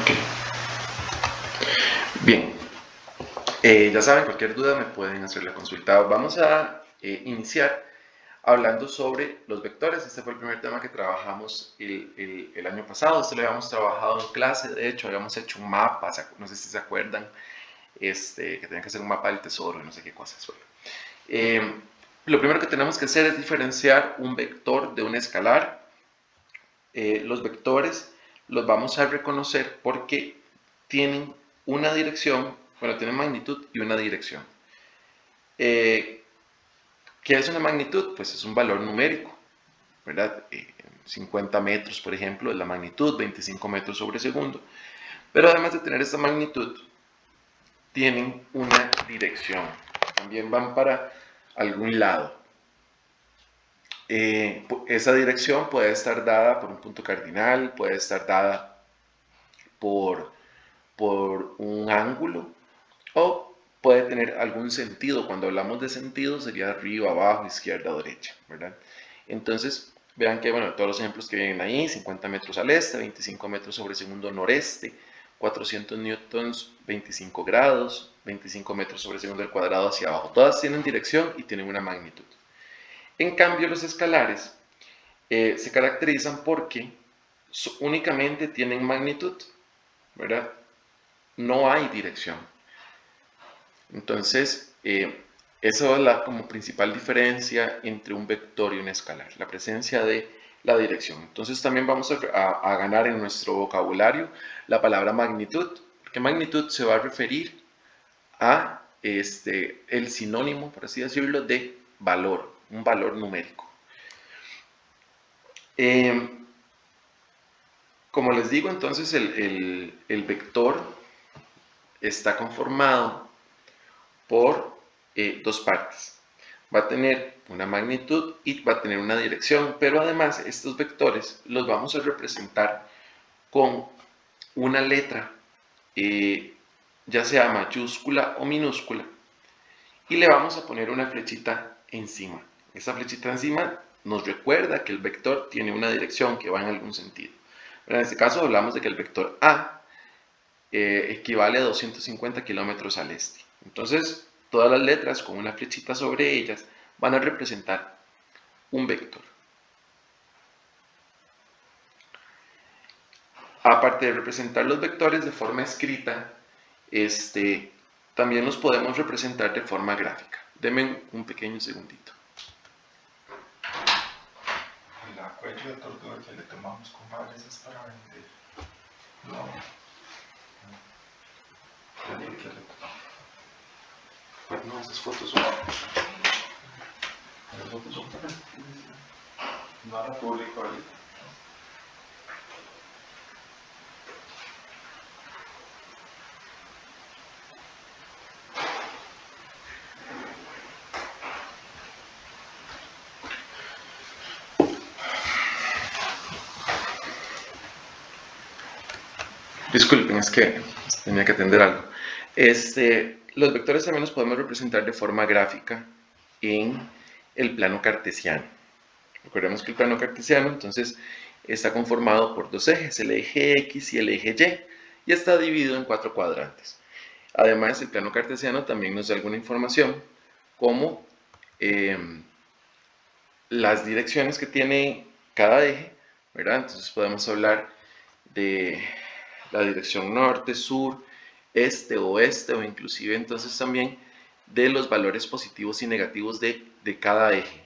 Okay. Bien, ya saben, cualquier duda me pueden hacer la consulta. Vamos a iniciar hablando sobre los vectores. Este fue el primer tema que trabajamos el año pasado. Este lo habíamos trabajado en clase, de hecho, habíamos hecho un mapa, no sé si se acuerdan, que tenían que hacer un mapa del tesoro y no sé qué cosas. Lo primero que tenemos que hacer es diferenciar un vector de un escalar. Los vectores los vamos a reconocer porque tienen una dirección, bueno, tienen magnitud y una dirección. ¿Qué es una magnitud? Pues es un valor numérico, ¿verdad? 50 metros, por ejemplo, es la magnitud, 25 metros sobre segundo. Pero además de tener esta magnitud, tienen una dirección. También van para algún lado. Esa dirección puede estar dada por un punto cardinal, puede estar dada por un ángulo, o puede tener algún sentido. Cuando hablamos de sentido sería arriba, abajo, izquierda, derecha, ¿verdad? Entonces, vean que, bueno, todos los ejemplos que vienen ahí, 50 metros al este, 25 metros sobre segundo noreste, 400 newtons, 25 grados, 25 metros sobre segundo al cuadrado hacia abajo. Todas tienen dirección y tienen una magnitud. En cambio, los escalares se caracterizan porque únicamente tienen magnitud, ¿verdad? No hay dirección. Entonces, esa es la como principal diferencia entre un vector y un escalar, la presencia de la dirección. Entonces también vamos a ganar en nuestro vocabulario la palabra magnitud, porque magnitud se va a referir a el sinónimo, por así decirlo, de valor, un valor numérico. Como les digo, entonces el vector está conformado por dos partes. Va a tener una magnitud y va a tener una dirección, pero además estos vectores los vamos a representar con una letra, ya sea mayúscula o minúscula, y le vamos a poner una flechita encima. Esa flechita encima nos recuerda que el vector tiene una dirección que va en algún sentido. Pero en este caso hablamos de que el vector A equivale a 250 kilómetros al este. Entonces, todas las letras con una flechita sobre ellas van a representar un vector. Aparte de representar los vectores de forma escrita, también los podemos representar de forma gráfica. Denme un pequeño segundito. La cuello de tortuga que le tomamos con padres es para vender. No. No, esas fotos son... Las fotos son para... No la publico ahorita. Disculpen, es que tenía que atender algo. Los vectores también los podemos representar de forma gráfica en el plano cartesiano. Recordemos que el plano cartesiano entonces está conformado por dos ejes, el eje X y el eje Y está dividido en 4 cuadrantes. Además, el plano cartesiano también nos da alguna información como las direcciones que tiene cada eje, ¿verdad? Entonces podemos hablar de la dirección norte, sur, este, oeste, o inclusive entonces también de los valores positivos y negativos de cada eje.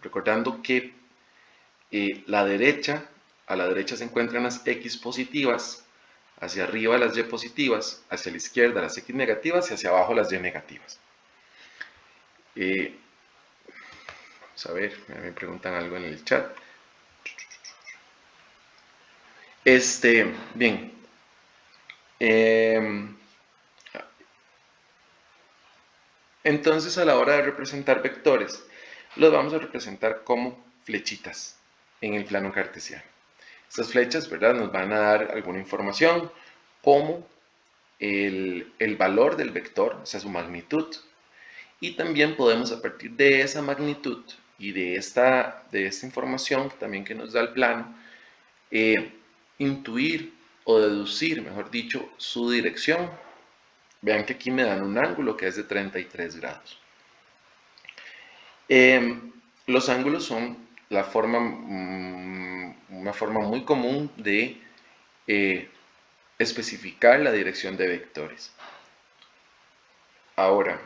Recordando que a la derecha se encuentran las X positivas, hacia arriba las Y positivas, hacia la izquierda las X negativas y hacia abajo las Y negativas. Vamos a ver, me preguntan algo en el chat. Bien. Entonces, a la hora de representar vectores, los vamos a representar como flechitas en el plano cartesiano. Estas flechas, ¿verdad?, nos van a dar alguna información como el valor del vector, o sea, su magnitud, y también podemos, a partir de esa magnitud y de esta información también que nos da el plano, intuir o deducir, mejor dicho, su dirección. Vean que aquí me dan un ángulo que es de 33 grados. Los ángulos son una forma muy común de especificar la dirección de vectores. Ahora,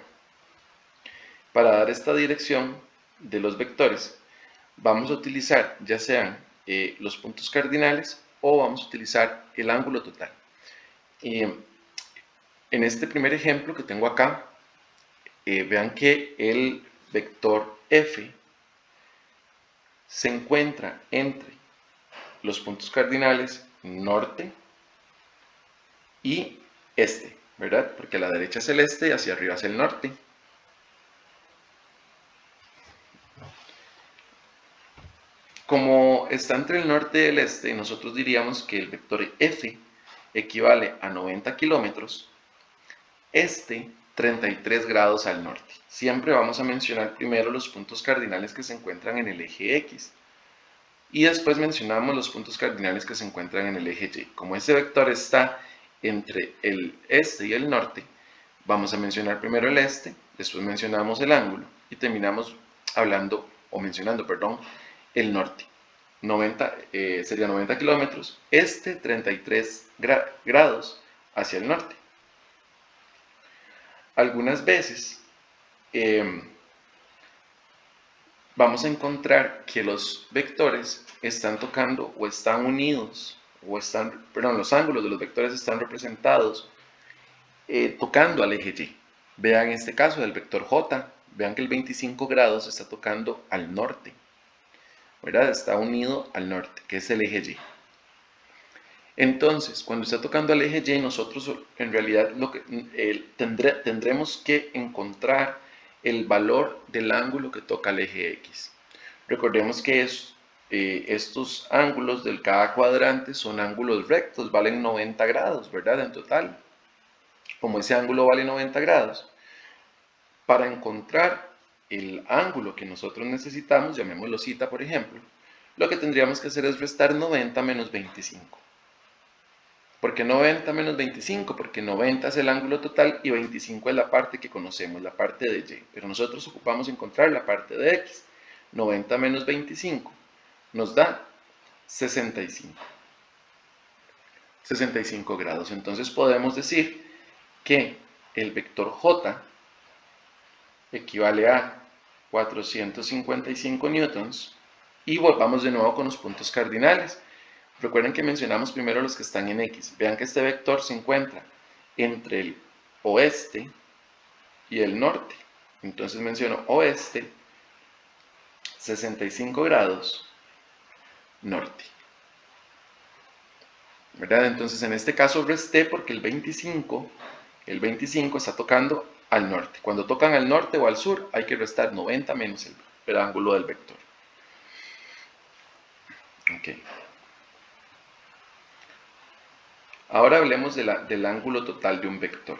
para dar esta dirección de los vectores, vamos a utilizar ya sean los puntos cardinales o vamos a utilizar el ángulo total. En este primer ejemplo que tengo acá, vean que el vector f se encuentra entre los puntos cardinales norte y este, ¿verdad? Porque a la derecha es el este y hacia arriba es el norte. Como está entre el norte y el este, nosotros diríamos que el vector f equivale a 90 kilómetros, este 33 grados al norte. Siempre vamos a mencionar primero los puntos cardinales que se encuentran en el eje X y después mencionamos los puntos cardinales que se encuentran en el eje Y. Como ese vector está entre el este y el norte, vamos a mencionar primero el este, después mencionamos el ángulo y terminamos hablando o mencionando, perdón, el norte. 90, sería 90 kilómetros, este 33 grados hacia el norte. Algunas veces vamos a encontrar que los vectores están tocando o están unidos, los ángulos de los vectores están representados tocando al eje Y. Vean este caso del vector J, vean que el 25 grados está tocando al norte, ¿verdad? Está unido al norte, que es el eje Y. Entonces, cuando está tocando al eje Y, nosotros en realidad tendremos que encontrar el valor del ángulo que toca el eje X. Recordemos que estos ángulos de cada cuadrante son ángulos rectos, valen 90 grados, ¿verdad? En total. Como ese ángulo vale 90 grados, para encontrar el ángulo que nosotros necesitamos, llamémoslo θ por ejemplo, lo que tendríamos que hacer es restar 90 menos 25. ¿Por qué 90 menos 25? Porque 90 es el ángulo total y 25 es la parte que conocemos, la parte de Y. Pero nosotros ocupamos encontrar la parte de X. 90 menos 25 nos da 65. 65 grados. Entonces podemos decir que el vector J equivale a 455 newtons. Y volvamos de nuevo con los puntos cardinales. Recuerden que mencionamos primero los que están en X. Vean que este vector se encuentra entre el oeste y el norte. Entonces menciono oeste, 65 grados, norte. ¿Verdad? Entonces en este caso resté porque el 25 está tocando al norte. Cuando tocan al norte o al sur hay que restar 90 menos el ángulo del vector. Ok. Ahora hablemos del ángulo total de un vector.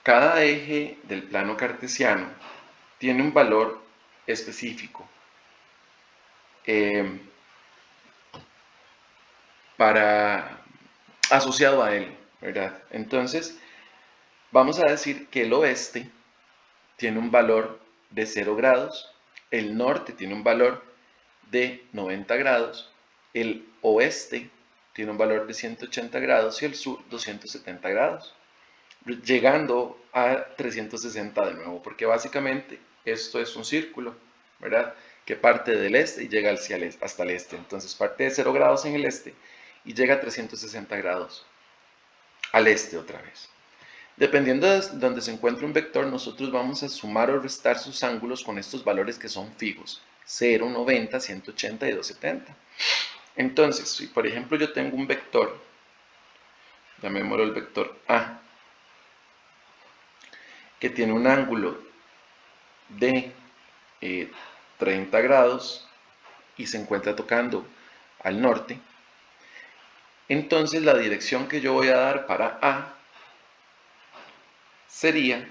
Cada eje del plano cartesiano tiene un valor específico asociado a él, ¿verdad? Entonces, vamos a decir que el oeste tiene un valor de 0 grados, el norte tiene un valor de 90 grados, el oeste tiene un valor de 180 grados y el sur 270 grados, llegando a 360 de nuevo, porque básicamente esto es un círculo, ¿verdad? Que parte del este y llega hasta el este. Entonces parte de 0 grados en el este y llega a 360 grados al este otra vez. Dependiendo de donde se encuentre un vector, nosotros vamos a sumar o restar sus ángulos con estos valores que son fijos, 0, 90, 180 y 270. Entonces, si por ejemplo yo tengo un vector, llamémoslo el vector A, que tiene un ángulo de 30 grados y se encuentra tocando al norte, entonces la dirección que yo voy a dar para A sería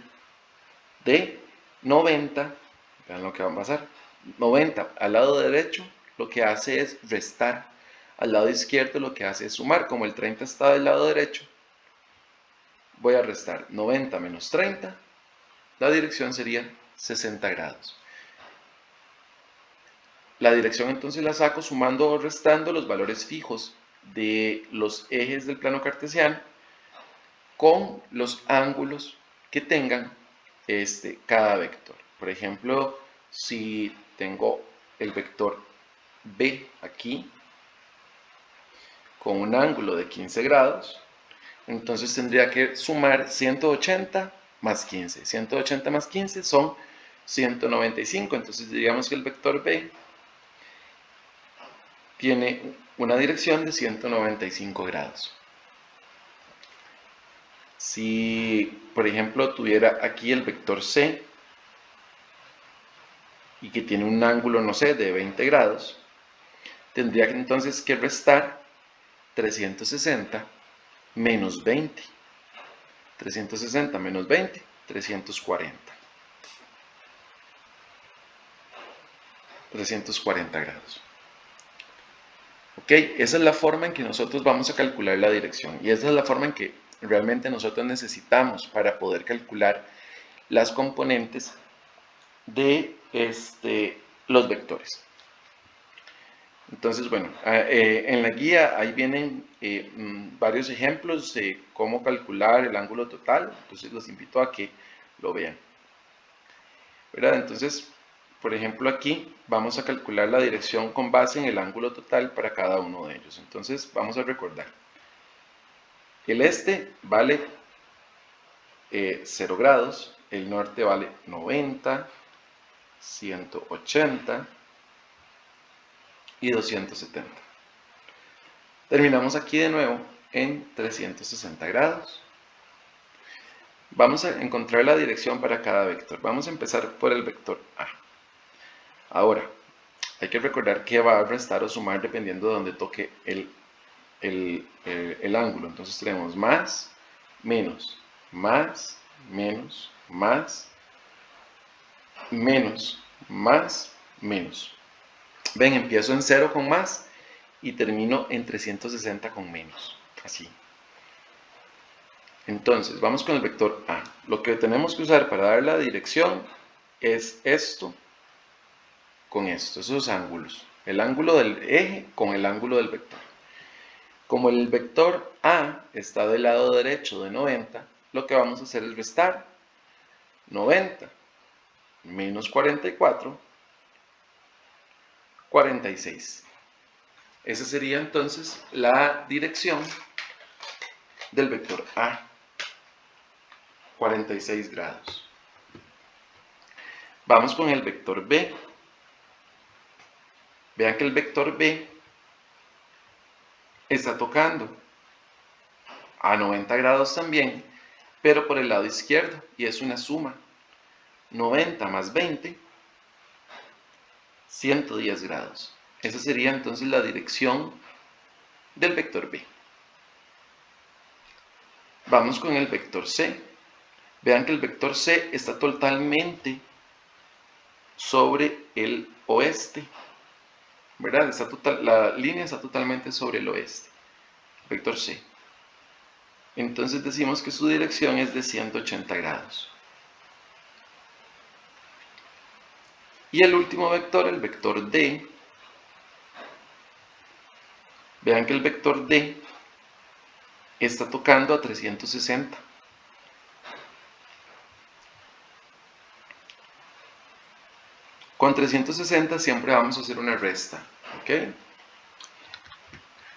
de 90, vean lo que va a pasar, 90 al lado derecho lo que hace es restar al lado izquierdo lo que hace es sumar. Como el 30 está del lado derecho, voy a restar 90 menos 30. La dirección sería 60 grados. La dirección entonces la saco sumando o restando los valores fijos de los ejes del plano cartesiano con los ángulos que tengan cada vector. Por ejemplo, si tengo el vector B aquí con un ángulo de 15 grados, entonces tendría que sumar 180 más 15. 180 más 15 son 195. Entonces diríamos que el vector B tiene una dirección de 195 grados. Si, por ejemplo, tuviera aquí el vector C y que tiene un ángulo, no sé, de 20 grados, tendría entonces que restar 360 menos 20. 360 menos 20, 340. 340 grados. Ok, esa es la forma en que nosotros vamos a calcular la dirección y esa es la forma en que realmente nosotros necesitamos para poder calcular las componentes de los vectores. Entonces, bueno, en la guía ahí vienen varios ejemplos de cómo calcular el ángulo total, entonces los invito a que lo vean. ¿Verdad? Entonces, por ejemplo, aquí vamos a calcular la dirección con base en el ángulo total para cada uno de ellos. Entonces, vamos a recordar. El este vale 0 grados, el norte vale 90, 180 y 270. Terminamos aquí de nuevo en 360 grados. Vamos a encontrar la dirección para cada vector. Vamos a empezar por el vector A. Ahora, hay que recordar que va a restar o sumar dependiendo de donde toque el ángulo. Entonces tenemos más, menos, más, menos, más, menos, más, menos. Ven, empiezo en 0 con más y termino en 360 con menos. Así. Entonces, vamos con el vector A. Lo que tenemos que usar para dar la dirección es esto con esto, esos ángulos. El ángulo del eje con el ángulo del vector. Como el vector A está del lado derecho de 90, lo que vamos a hacer es restar 90 menos 44, 46. Esa sería entonces la dirección del vector A, 46 grados. Vamos con el vector B. Vean que el vector B está tocando a 90 grados también, pero por el lado izquierdo, y es una suma. 90 más 20, 110 grados. Esa sería entonces la dirección del vector B. Vamos con el vector C. Vean que el vector C está totalmente sobre el oeste, ¿verdad? La línea está totalmente sobre el oeste, vector C. Entonces decimos que su dirección es de 180 grados. Y el último vector, el vector D. Vean que el vector D está tocando a 360. Con 360 siempre vamos a hacer una resta, ¿ok?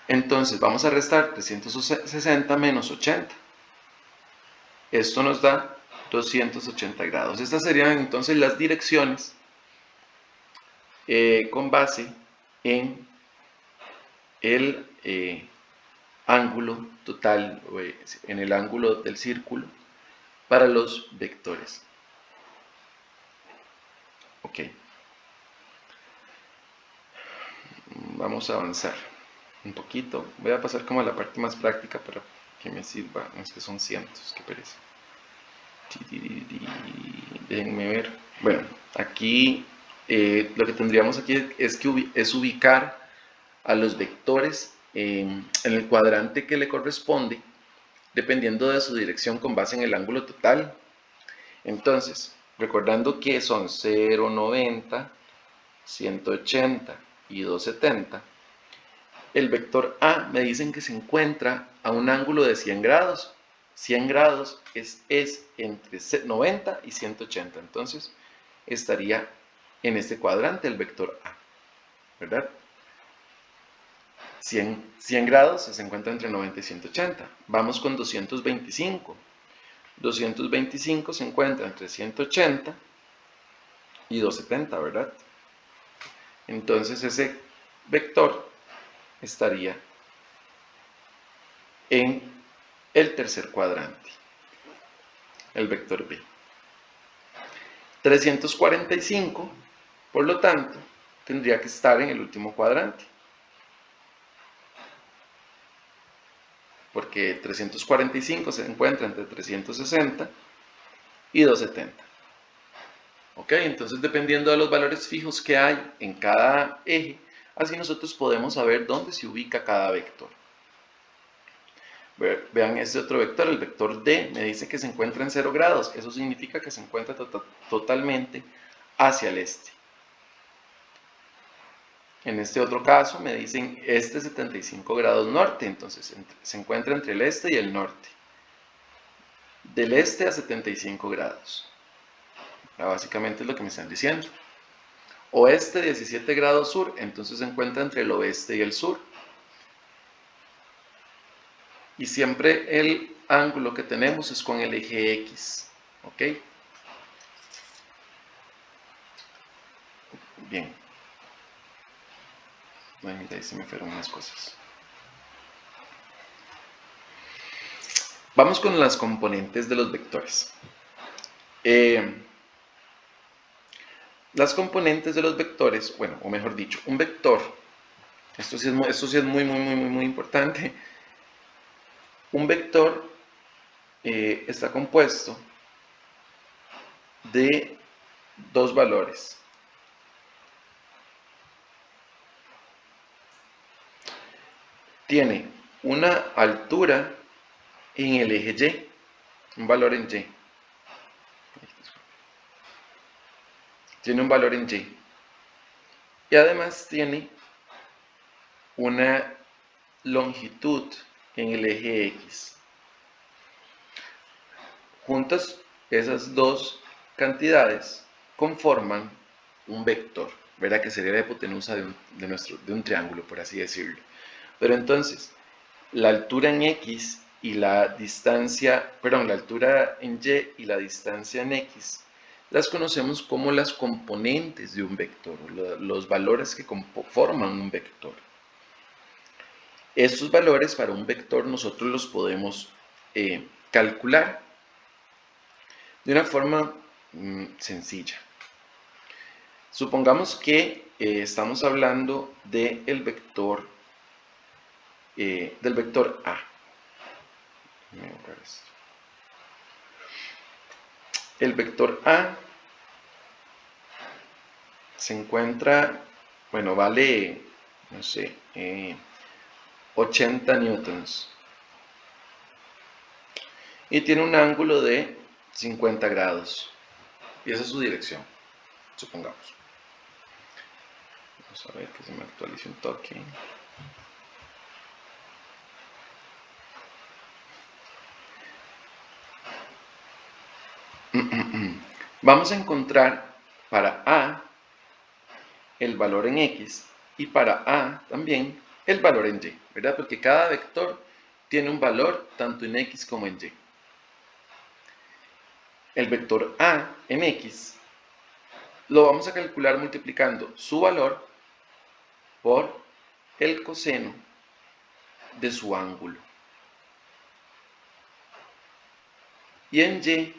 Entonces vamos a restar 360 menos 80. Esto nos da 280 grados. Estas serían entonces las direcciones con base en el ángulo total, en el ángulo del círculo para los vectores. Ok. Vamos a avanzar un poquito. Voy a pasar como a la parte más práctica para que me sirva. Es que son cientos, qué pereza. Déjenme ver. Bueno, aquí lo que tendríamos aquí es ubicar a los vectores en el cuadrante que le corresponde, dependiendo de su dirección con base en el ángulo total. Entonces, recordando que son 0, 90, 180 y 270, el vector A me dicen que se encuentra a un ángulo de 100 grados. 100 grados es entre 90 y 180, entonces estaría en este cuadrante el vector A, ¿verdad? 100 grados se encuentra entre 90 y 180. Vamos con 225. 225 se encuentra entre 180 y 270, ¿verdad? Entonces ese vector estaría en el tercer cuadrante, el vector B. 345, por lo tanto, tendría que estar en el último cuadrante, porque 345 se encuentra entre 360 y 270. ¿Ok? Entonces, dependiendo de los valores fijos que hay en cada eje, así nosotros podemos saber dónde se ubica cada vector. Vean este otro vector, el vector D, me dice que se encuentra en 0 grados. Eso significa que se encuentra totalmente hacia el este. En este otro caso me dicen este 75 grados norte, entonces se encuentra entre el este y el norte. Del este a 75 grados. Básicamente es lo que me están diciendo. Oeste 17 grados sur, entonces se encuentra entre el oeste y el sur. Y siempre el ángulo que tenemos es con el eje X. ¿Ok? Bien. Bueno, mira, ahí se me fueron unas cosas. Vamos con las componentes de los vectores. Las componentes de los vectores, bueno, o mejor dicho, un vector, esto sí es muy importante. Un vector está compuesto de dos valores. Tiene una altura en el eje Y, un valor en Y. Tiene un valor en Y. Y además tiene una longitud en el eje X. Juntas, esas dos cantidades conforman un vector, ¿verdad? Que sería la hipotenusa de un triángulo, por así decirlo. Pero entonces, la altura en X y la distancia, perdón, la altura en Y y la distancia en X, las conocemos como las componentes de un vector, los valores que forman un vector. Estos valores para un vector nosotros los podemos calcular de una forma sencilla. Supongamos que estamos hablando del vector A. El vector A se encuentra, bueno, vale, no sé, 80 newtons. Y tiene un ángulo de 50 grados. Y esa es su dirección, supongamos. Vamos a ver que se me actualice un toque. Vamos a encontrar para A el valor en X y para A también el valor en Y, ¿verdad? Porque cada vector tiene un valor tanto en X como en Y. El vector A en X lo vamos a calcular multiplicando su valor por el coseno de su ángulo. Y en Y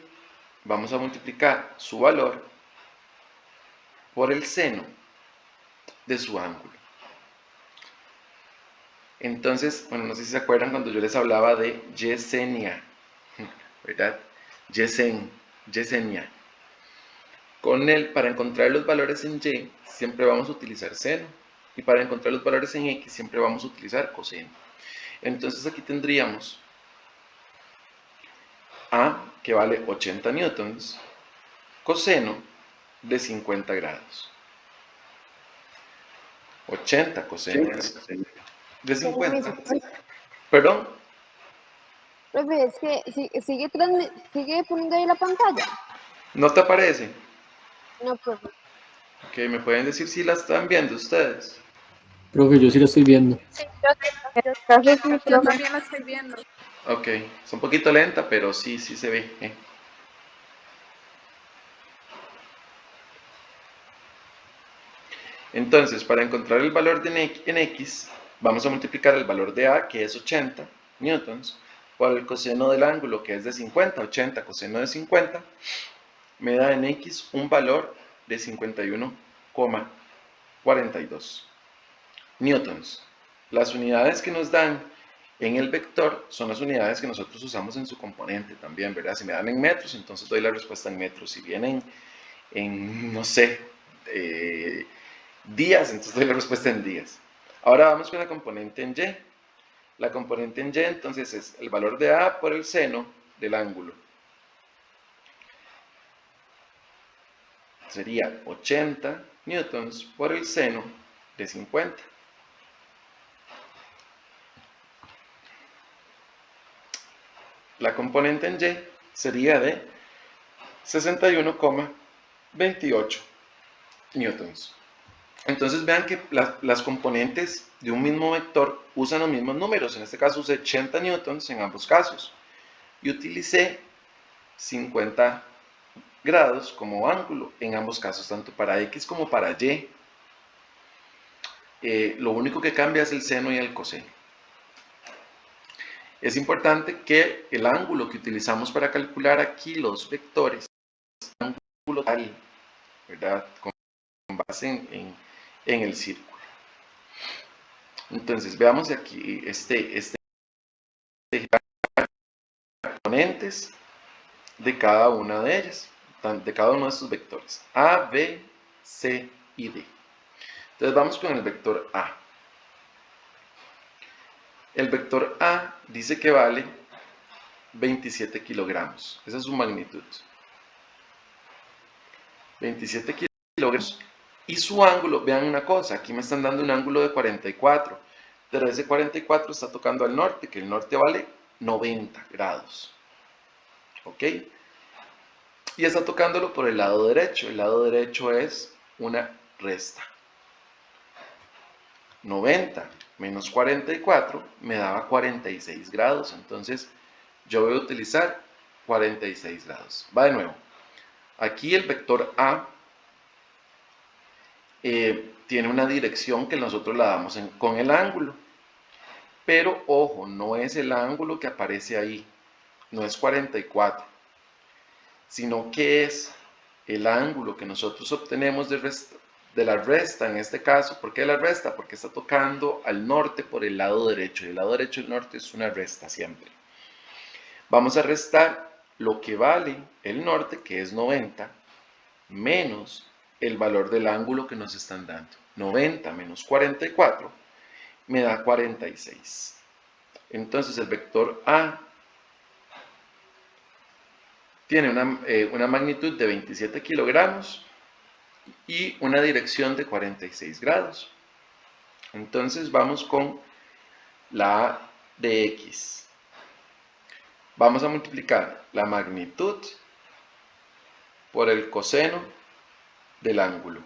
vamos a multiplicar su valor por el seno de su ángulo. Entonces, bueno, no sé si se acuerdan cuando yo les hablaba de Yesenia, ¿verdad? Yesenia. Para encontrar los valores en Y, siempre vamos a utilizar seno. Y para encontrar los valores en X siempre vamos a utilizar coseno. Entonces aquí tendríamos A, que vale 80 newtons, coseno de 50 grados. 80 coseno de 50. ¿Perdón? Profe, es que sigue poniendo ahí la pantalla. ¿No te aparece? No, profe. Ok, ¿me pueden decir si la están viendo ustedes? Profe, yo sí lo estoy viendo. Profe, sí, Yo profe. también la estoy viendo. Ok, es un poquito lenta, pero sí se ve. Entonces, para encontrar el valor en X, vamos a multiplicar el valor de A, que es 80 newtons, por el coseno del ángulo, que es de 50. 80 coseno de 50 me da en X un valor de 51,42 newtons. Las unidades que nos dan en el vector son las unidades que nosotros usamos en su componente también, ¿verdad? Si me dan en metros, entonces doy la respuesta en metros. Si vienen en no sé, días, entonces doy la respuesta en días. Ahora vamos con la componente en Y. La componente en Y entonces es el valor de A por el seno del ángulo. Sería 80 newtons por el seno de 50. La componente en Y sería de 61,28 newtons. Entonces vean que las componentes de un mismo vector usan los mismos números. En este caso usé 80 newtons en ambos casos. Y utilicé 50 grados como ángulo en ambos casos, tanto para X como para Y. Lo único que cambia es el seno y el coseno. Es importante que el ángulo que utilizamos para calcular aquí los vectores es un ángulo tal, ¿verdad? Con base en el círculo. Entonces veamos aquí este componentes de cada una de ellas, de cada uno de estos vectores, A, B, C y D. Entonces vamos con el vector A. El vector A dice que vale 27 kilogramos, esa es su magnitud. 27 kilogramos. Y su ángulo, vean una cosa, aquí me están dando un ángulo de 44, pero ese 44 está tocando al norte, que el norte vale 90 grados. ¿Ok? Y está tocándolo por el lado derecho. El lado derecho es una resta. 90 menos 44 me daba 46 grados. Entonces yo voy a utilizar 46 grados. Va de nuevo. Aquí el vector A tiene una dirección que nosotros la damos con el ángulo. Pero ojo, no es el ángulo que aparece ahí. No es 44. Sino que es el ángulo que nosotros obtenemos de la resta en este caso. ¿Por qué la resta? Porque está tocando al norte por el lado derecho, y el lado derecho del norte es una resta siempre. Vamos a restar lo que vale el norte, que es 90, menos el valor del ángulo que nos están dando. 90 menos 44 me da 46. Entonces el vector A tiene una magnitud de 27 kilogramos y una dirección de 46 grados. Entonces vamos con la A de X. Vamos a multiplicar la magnitud por el coseno del ángulo.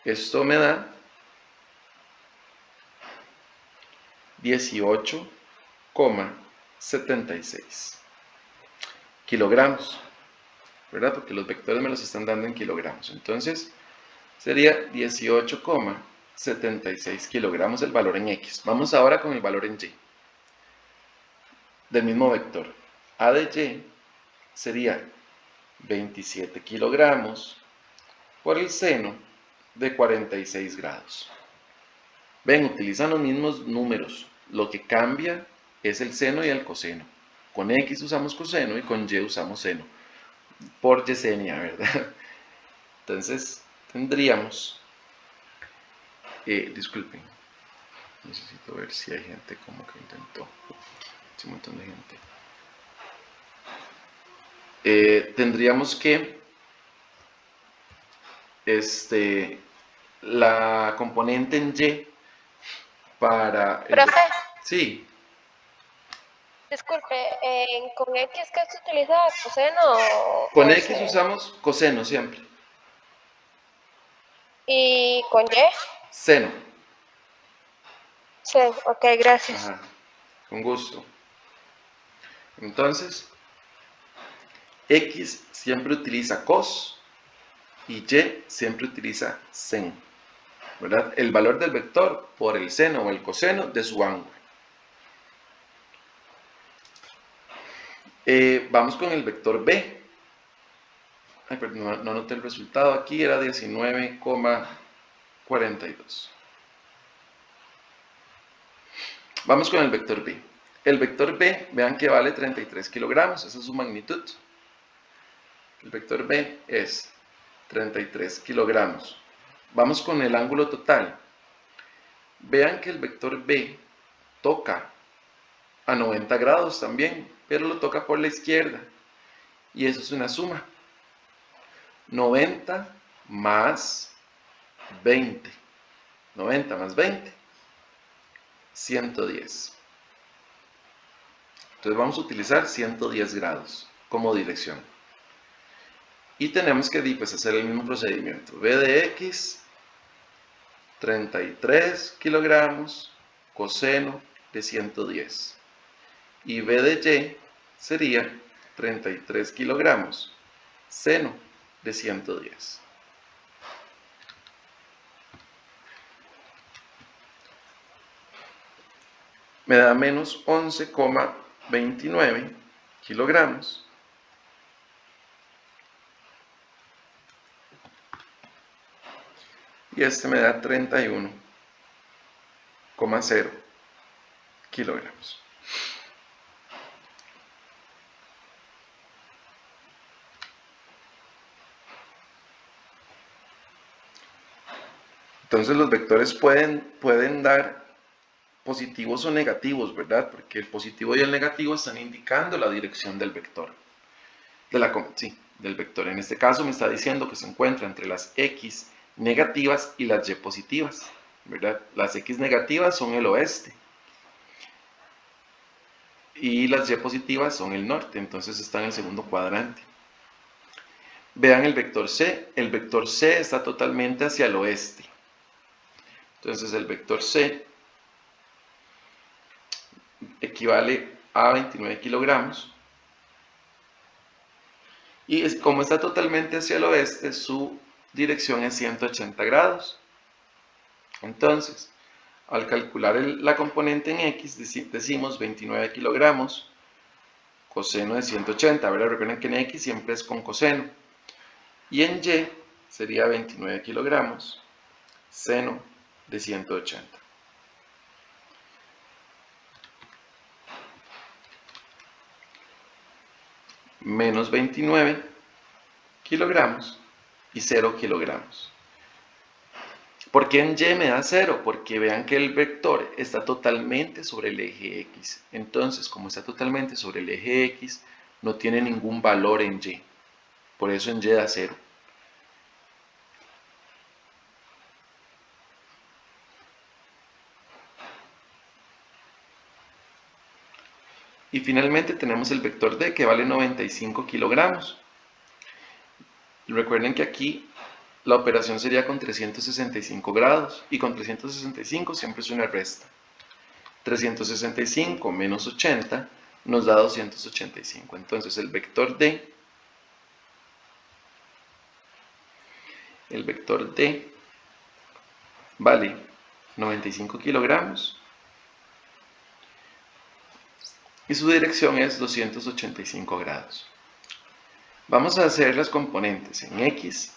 Esto me da 18,76 kilogramos, ¿verdad? Porque los vectores me los están dando en kilogramos. Entonces sería 18,76 kilogramos el valor en X. Vamos ahora con el valor en Y del mismo vector. A de Y sería 27 kilogramos por el seno de 46 grados. Ven, utilizan los mismos números. Lo que cambia es el seno y el coseno. Con X usamos coseno y con Y usamos seno. Por Yesenia, ¿verdad? Entonces tendríamos, disculpen, necesito ver si hay gente como que intentó, un montón de gente. Tendríamos que la componente en Y para el... Profe, Sí, disculpe, ¿con X qué se utiliza? ¿Coseno o con X seno? usamos coseno siempre. ¿Y con Y? Seno. Sí, ok, gracias. Ajá, con gusto. Entonces, X siempre utiliza cos y Y siempre utiliza sen, ¿verdad? El valor del vector por el seno o el coseno de su ángulo. Vamos con el vector B. Ay, perdón, no anoté el resultado aquí, era 19,42. Vamos con el vector B. El vector B, vean que vale 33 kilogramos, esa es su magnitud. El vector B es 33 kilogramos. Vamos con el ángulo total. Vean que el vector B toca a 90 grados también, pero lo toca por la izquierda. Y eso es una suma. 90 más 20. 90 más 20. 110. Entonces vamos a utilizar 110 grados como dirección. Y tenemos que pues, hacer el mismo procedimiento. B de X, 33 kilogramos, coseno de 110. Y B de Y sería 33 kilogramos, seno de 110. Me da menos 11,29 kilogramos. Y este me da 31,0 kilogramos. Entonces los vectores pueden dar positivos o negativos, ¿verdad? Porque el positivo y el negativo están indicando la dirección del vector. Del vector. En este caso me está diciendo que se encuentra entre las X negativas y las Y positivas, ¿verdad? Las X negativas son el oeste y las Y positivas son el norte, entonces está en el segundo cuadrante. Vean el vector C está totalmente hacia el oeste. Entonces el vector C equivale a 29 kilogramos. Y como está totalmente hacia el oeste, su dirección es 180 grados. Entonces, al calcular la componente en X, decimos 29 kilogramos, coseno de 180, ¿verdad? Recuerden que en X siempre es con coseno. Y en Y sería 29 kilogramos, seno de 180. Menos 29 kilogramos y 0 kilogramos. ¿Por qué en Y me da 0? Porque vean que el vector está totalmente sobre el eje X. Entonces, como está totalmente sobre el eje X, no tiene ningún valor en Y. Por eso en Y da 0. Y finalmente tenemos el vector D que vale 95 kilogramos. Recuerden que aquí la operación sería con 365 grados y con 365 siempre es una resta. 365 menos 80 nos da 285. Entonces el vector D vale 95 kilogramos y su dirección es 285 grados. Vamos a hacer las componentes en X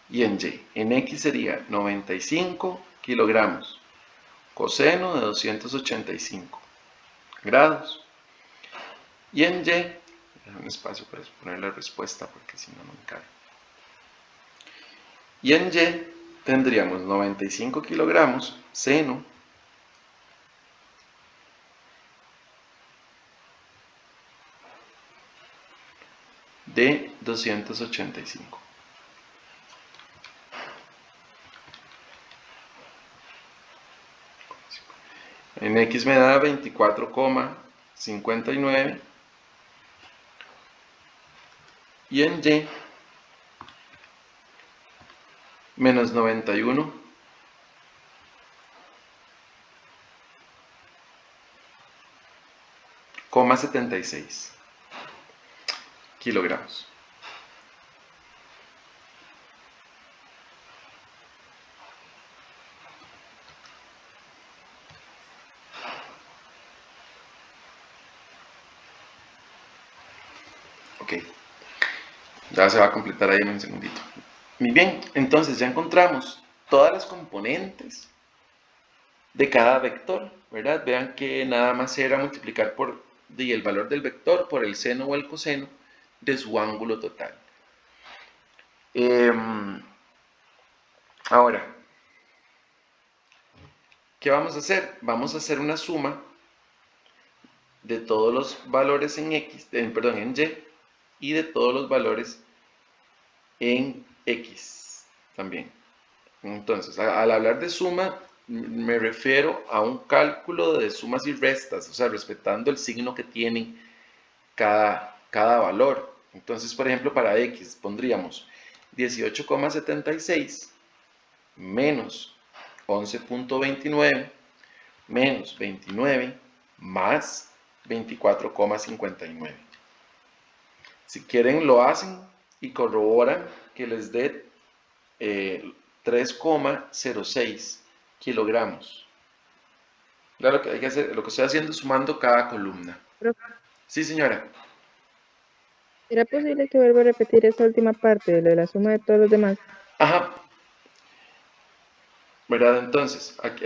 y en Y. En X sería 95 kilogramos, coseno de 285 grados. Y en Y, déjame un espacio para poner la respuesta porque si no, no me cabe. Y en Y tendríamos 95 kilogramos seno de 285. En X me da 24,59 y en Y menos 91,76 kilogramos. Ok, ya se va a completar ahí en un segundito. Muy bien, entonces ya encontramos todas las componentes de cada vector, ¿verdad? Vean que nada más era multiplicar por el valor del vector por el seno o el coseno de su ángulo total. Ahora, ¿qué vamos a hacer? Vamos a hacer una suma de todos los valores en X, perdón, en Y, y de todos los valores en X también. Entonces, al hablar de suma, me refiero a un cálculo de sumas y restas, o sea, respetando el signo que tienen cada valor. Entonces, por ejemplo, para X pondríamos 18,76 menos 11,29 menos 29 más 24,59. Si quieren lo hacen y corroboran que les dé 3,06 kilogramos. Claro, lo que hay que hacer, lo que estoy haciendo es sumando cada columna. Sí, señora. ¿Será posible que vuelva a repetir esta última parte de lo de la suma de todos los demás? Ajá. ¿Verdad? Entonces, aquí,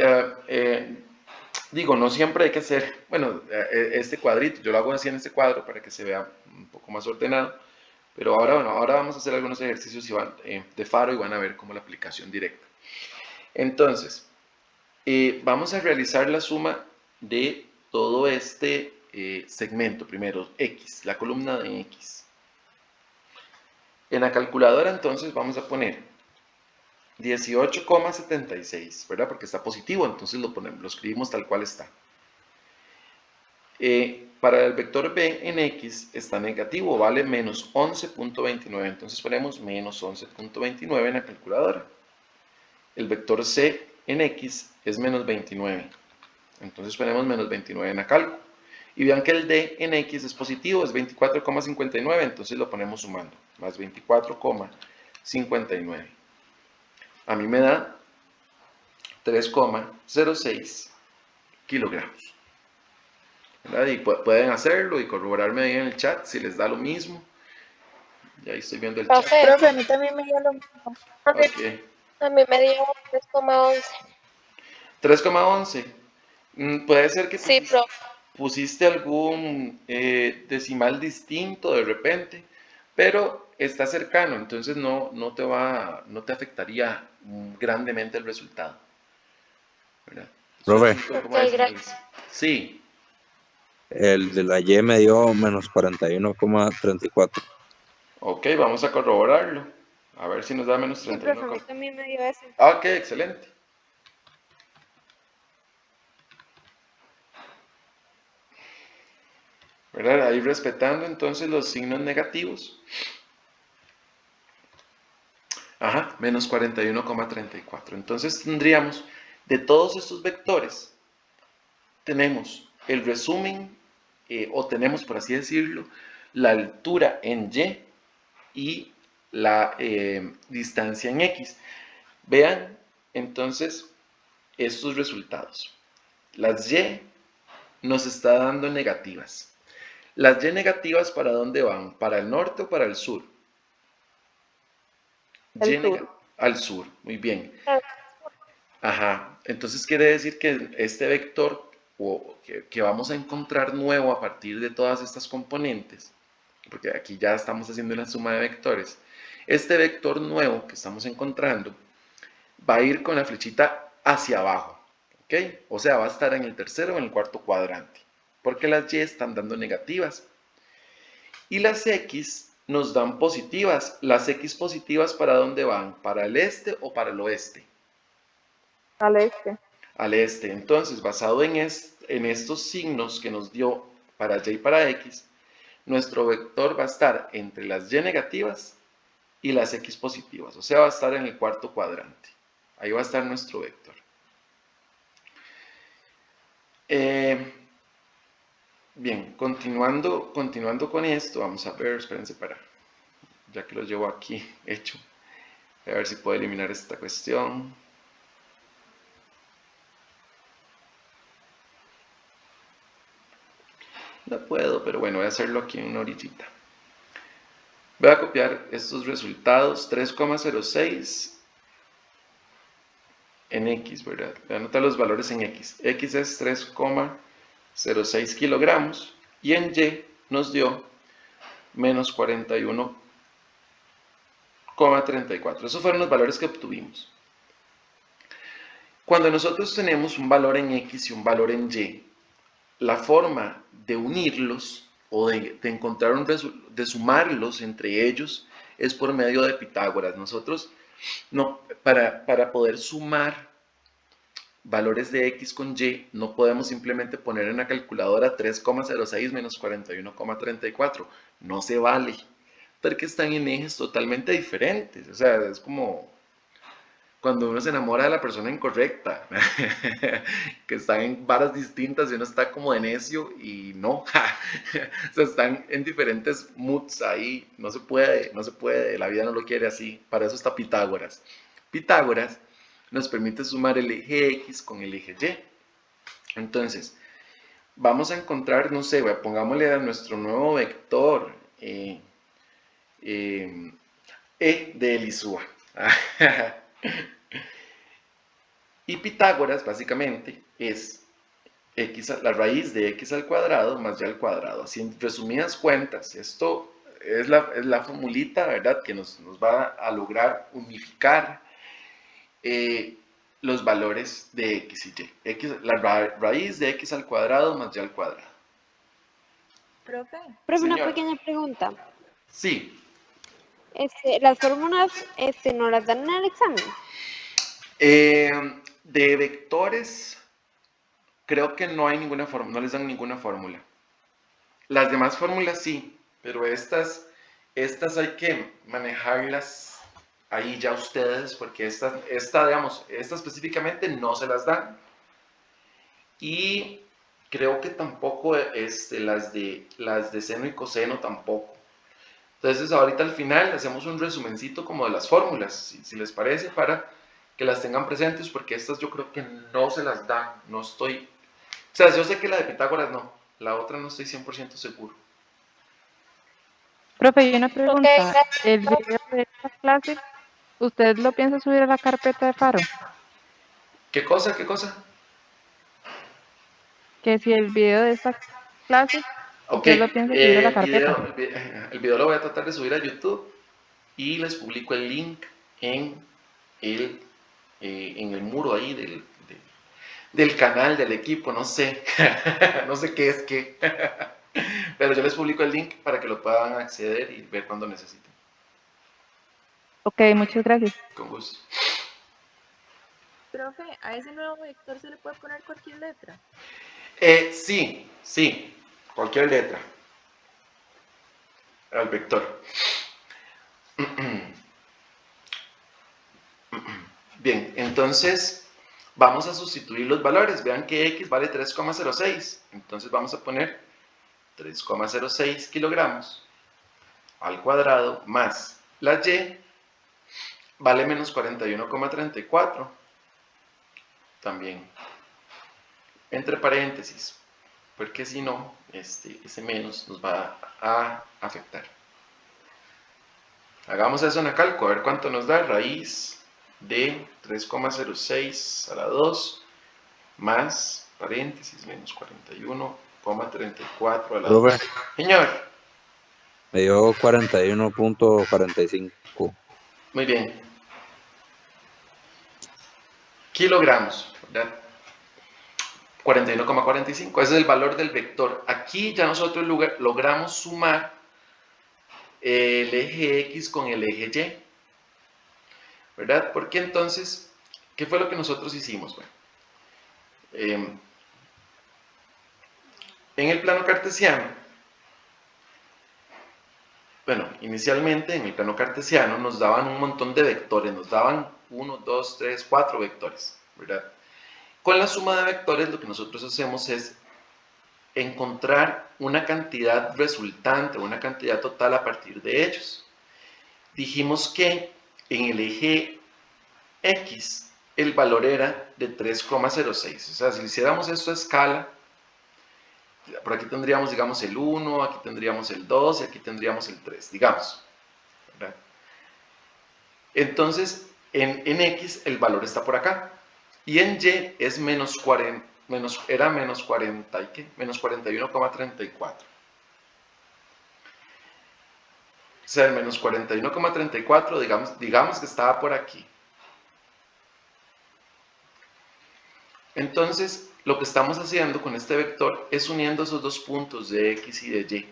digo, no siempre hay que hacer, bueno, este cuadrito, yo lo hago así en este cuadro para que se vea un poco más ordenado, pero ahora, bueno, ahora vamos a hacer algunos ejercicios de Faro y van a ver como la aplicación directa. Entonces, vamos a realizar la suma de todo este segmento, primero X, la columna de X. En la calculadora entonces vamos a poner 18,76, ¿verdad? Porque está positivo, entonces lo escribimos tal cual está. Para el vector B en X está negativo, vale menos 11,29, entonces ponemos menos 11,29 en la calculadora. El vector C en X es menos 29, entonces ponemos menos 29 en la cálculo. Y vean que el D en X es positivo, es 24,59, entonces lo ponemos sumando, más 24,59. A mí me da 3,06 kilogramos. ¿Verdad? Y pueden hacerlo y corroborarme ahí en el chat si les da lo mismo. Ya ahí estoy viendo el chat. Profe, Profe, a mí también me dio lo mismo. Ok. a mí me dio 3,11. 3,11. Puede ser que Sí, profe. pusiste algún decimal distinto de repente, pero está cercano, entonces no te afectaría grandemente el resultado. ¿Verdad? Profe. Es un poco Ok, más gracias. decimales. Sí, El de la Y me dio menos 41,34. ok, vamos a corroborarlo. A ver si nos da menos Sí, profe, a mí 31. también me dio ese. Ah, ok, excelente. ¿Verdad? Ahí respetando entonces los signos negativos. Ajá, menos 41,34. Entonces tendríamos, de todos estos vectores, tenemos el resumen, o tenemos, por así decirlo, la altura en Y la distancia en X. Vean entonces estos resultados. Las Y nos está dando negativas. Las Y negativas, ¿para dónde van? ¿Para el norte o para el sur? Al sur. Al sur, muy bien. Ajá, entonces quiere decir que este vector que vamos a encontrar nuevo a partir de todas estas componentes, porque aquí ya estamos haciendo una suma de vectores, Este vector nuevo que estamos encontrando va a ir con la flechita hacia abajo, ¿ok? O sea, va a estar en el tercero o en el cuarto cuadrante, porque las y están dando negativas. Y las x nos dan positivas. ¿Las x positivas para dónde van? ¿Para el este o para el oeste? Al este. Al este. Entonces, basado en estos signos que nos dio para y y para x, nuestro vector va a estar entre las y negativas y las x positivas. O sea, va a estar en el cuarto cuadrante. Ahí va a estar nuestro vector. Bien, continuando con esto, vamos a ver, espérense ya que lo llevo aquí hecho, a ver si puedo eliminar esta cuestión. No puedo, pero bueno, voy a hacerlo aquí en una orillita. Voy a copiar estos resultados, 3,06 en X, ¿verdad? Voy a anotar los valores en X. X es 3,06 kilogramos y en Y nos dio menos 41,34. Esos fueron los valores que obtuvimos. Cuando nosotros tenemos un valor en X y un valor en Y, la forma de unirlos o de encontrar de sumarlos entre ellos es por medio de Pitágoras. Nosotros, no, para poder sumar valores de X con Y, no podemos simplemente poner en la calculadora 3,06 menos 41,34. No se vale, porque están en ejes totalmente diferentes. O sea, es como cuando uno se enamora de la persona incorrecta, que están en varas distintas y uno está como de necio y no, o sea, están en diferentes moods ahí, no se puede, la vida no lo quiere así, para eso está Pitágoras. Pitágoras nos permite sumar el eje X con el eje Y. Entonces, vamos a encontrar, no sé, pongámosle a nuestro nuevo vector E de Elisúa. Y Pitágoras básicamente es la raíz de x al cuadrado más y al cuadrado. Así en resumidas cuentas, esto es la formulita, ¿verdad?, que nos va a lograr unificar los valores de x y y. La raíz de x al cuadrado más y al cuadrado. Profe, Señora. una pequeña pregunta. Sí. Las fórmulas no las dan en el examen. De vectores, creo que no hay ninguna fórmula, no les dan ninguna fórmula. Las demás fórmulas sí, pero estas hay que manejarlas ahí ya ustedes, porque esta específicamente no se las dan. Y creo que tampoco las de seno y coseno tampoco. Entonces ahorita al final hacemos un resumencito como de las fórmulas, si les parece, para que las tengan presentes, porque estas yo creo que no se las dan, no estoy... O sea, yo sé que la de Pitágoras no, la otra no estoy 100% seguro. Profe, y una pregunta. gracias. ¿El video de esta clase, usted lo piensa subir a la carpeta de Faro? ¿Qué cosa? ¿Qué cosa? Que si el video de esta clase, Ok, usted lo piensa subir a la carpeta. el video lo voy a tratar de subir a YouTube y les publico el link en el muro ahí del canal, del equipo, no sé, no sé qué es qué, pero yo les publico el link para que lo puedan acceder y ver cuando necesiten. Ok, muchas gracias. Con gusto. Profe, ¿a ese nuevo vector se le puede poner cualquier letra? Sí, cualquier letra al vector. Bien, entonces vamos a sustituir los valores. Vean que x vale 3,06. Entonces vamos a poner 3,06 kilogramos al cuadrado más la y vale menos 41,34. También entre paréntesis, porque si no, ese menos nos va a afectar. Hagamos eso en la calco, a ver cuánto nos da. Raíz de 3,06 a la 2 más paréntesis menos 41,34 a la 2. Señor. Me dio 41.45. Muy bien. Kilogramos, ¿verdad? 41,45. Ese es el valor del vector. Aquí ya nosotros logramos sumar el eje X con el eje Y, ¿verdad? Porque entonces, ¿qué fue lo que nosotros hicimos? Bueno, en el plano cartesiano, bueno, inicialmente en el plano cartesiano nos daban un montón de vectores, nos daban 1, 2, 3, 4 vectores, ¿verdad? Con la suma de vectores lo que nosotros hacemos es encontrar una cantidad resultante, una cantidad total a partir de ellos. Dijimos que en el eje X el valor era de 3,06, o sea, si hiciéramos esto a escala, por aquí tendríamos, digamos, el 1, aquí tendríamos el 2 y aquí tendríamos el 3, digamos, ¿verdad? Entonces, en X el valor está por acá y en Y es menos 40, era menos 40, ¿y qué? Menos 41,34. O sea, el menos 41,34, digamos que estaba por aquí. Entonces, lo que estamos haciendo con este vector es uniendo esos dos puntos de X y de Y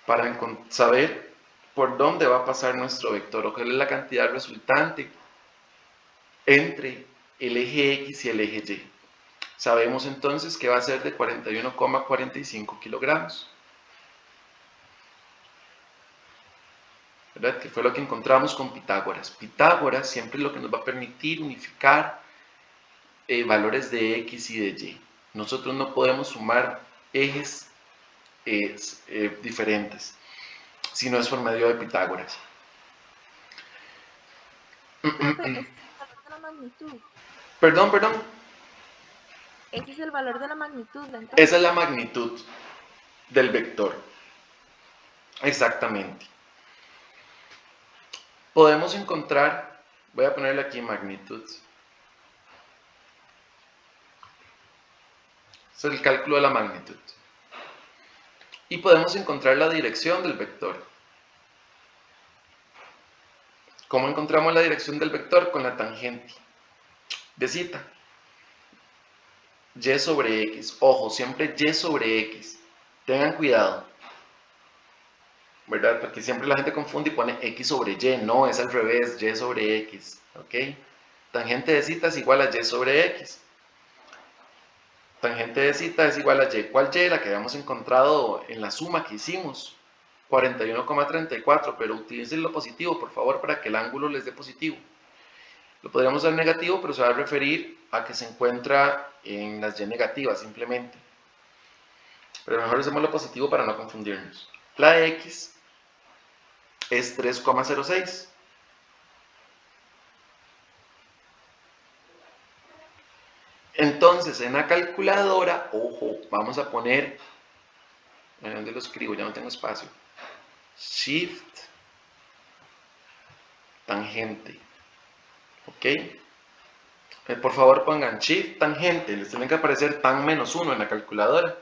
para saber por dónde va a pasar nuestro vector o cuál es la cantidad resultante entre el eje X y el eje Y. Sabemos entonces que va a ser de 41,45 kilogramos, ¿verdad? Que fue lo que encontramos con Pitágoras. Pitágoras siempre es lo que nos va a permitir unificar valores de X y de Y. Nosotros no podemos sumar ejes diferentes, si no es por medio de Pitágoras. Profe, ese es el valor de la magnitud. Perdón. Ese es el valor de la magnitud, entonces. Esa es la magnitud del vector. Exactamente. Podemos encontrar, voy a ponerle aquí magnitud. Es el cálculo de la magnitud. Y podemos encontrar la dirección del vector. ¿Cómo encontramos la dirección del vector? Con la tangente de zeta. Y sobre X. Ojo, siempre Y sobre X. Tengan cuidado, ¿verdad? Porque siempre la gente confunde y pone X sobre Y. No, es al revés, Y sobre X. ¿Ok? Tangente de zeta es igual a Y sobre X. Tangente de zeta es igual a Y. ¿Cuál Y? La que habíamos encontrado en la suma que hicimos. 41,34, pero utilicen lo positivo, por favor, para que el ángulo les dé positivo. Lo podríamos dar negativo, pero se va a referir a que se encuentra en las Y negativas, simplemente. Pero mejor hacemos lo positivo para no confundirnos. La X es 3,06. Entonces, en la calculadora, ojo, vamos a poner, ¿dónde lo escribo? Ya no tengo espacio. Shift tangente. ¿Ok? Por favor pongan Shift tangente. Les tiene que aparecer tan menos 1 en la calculadora.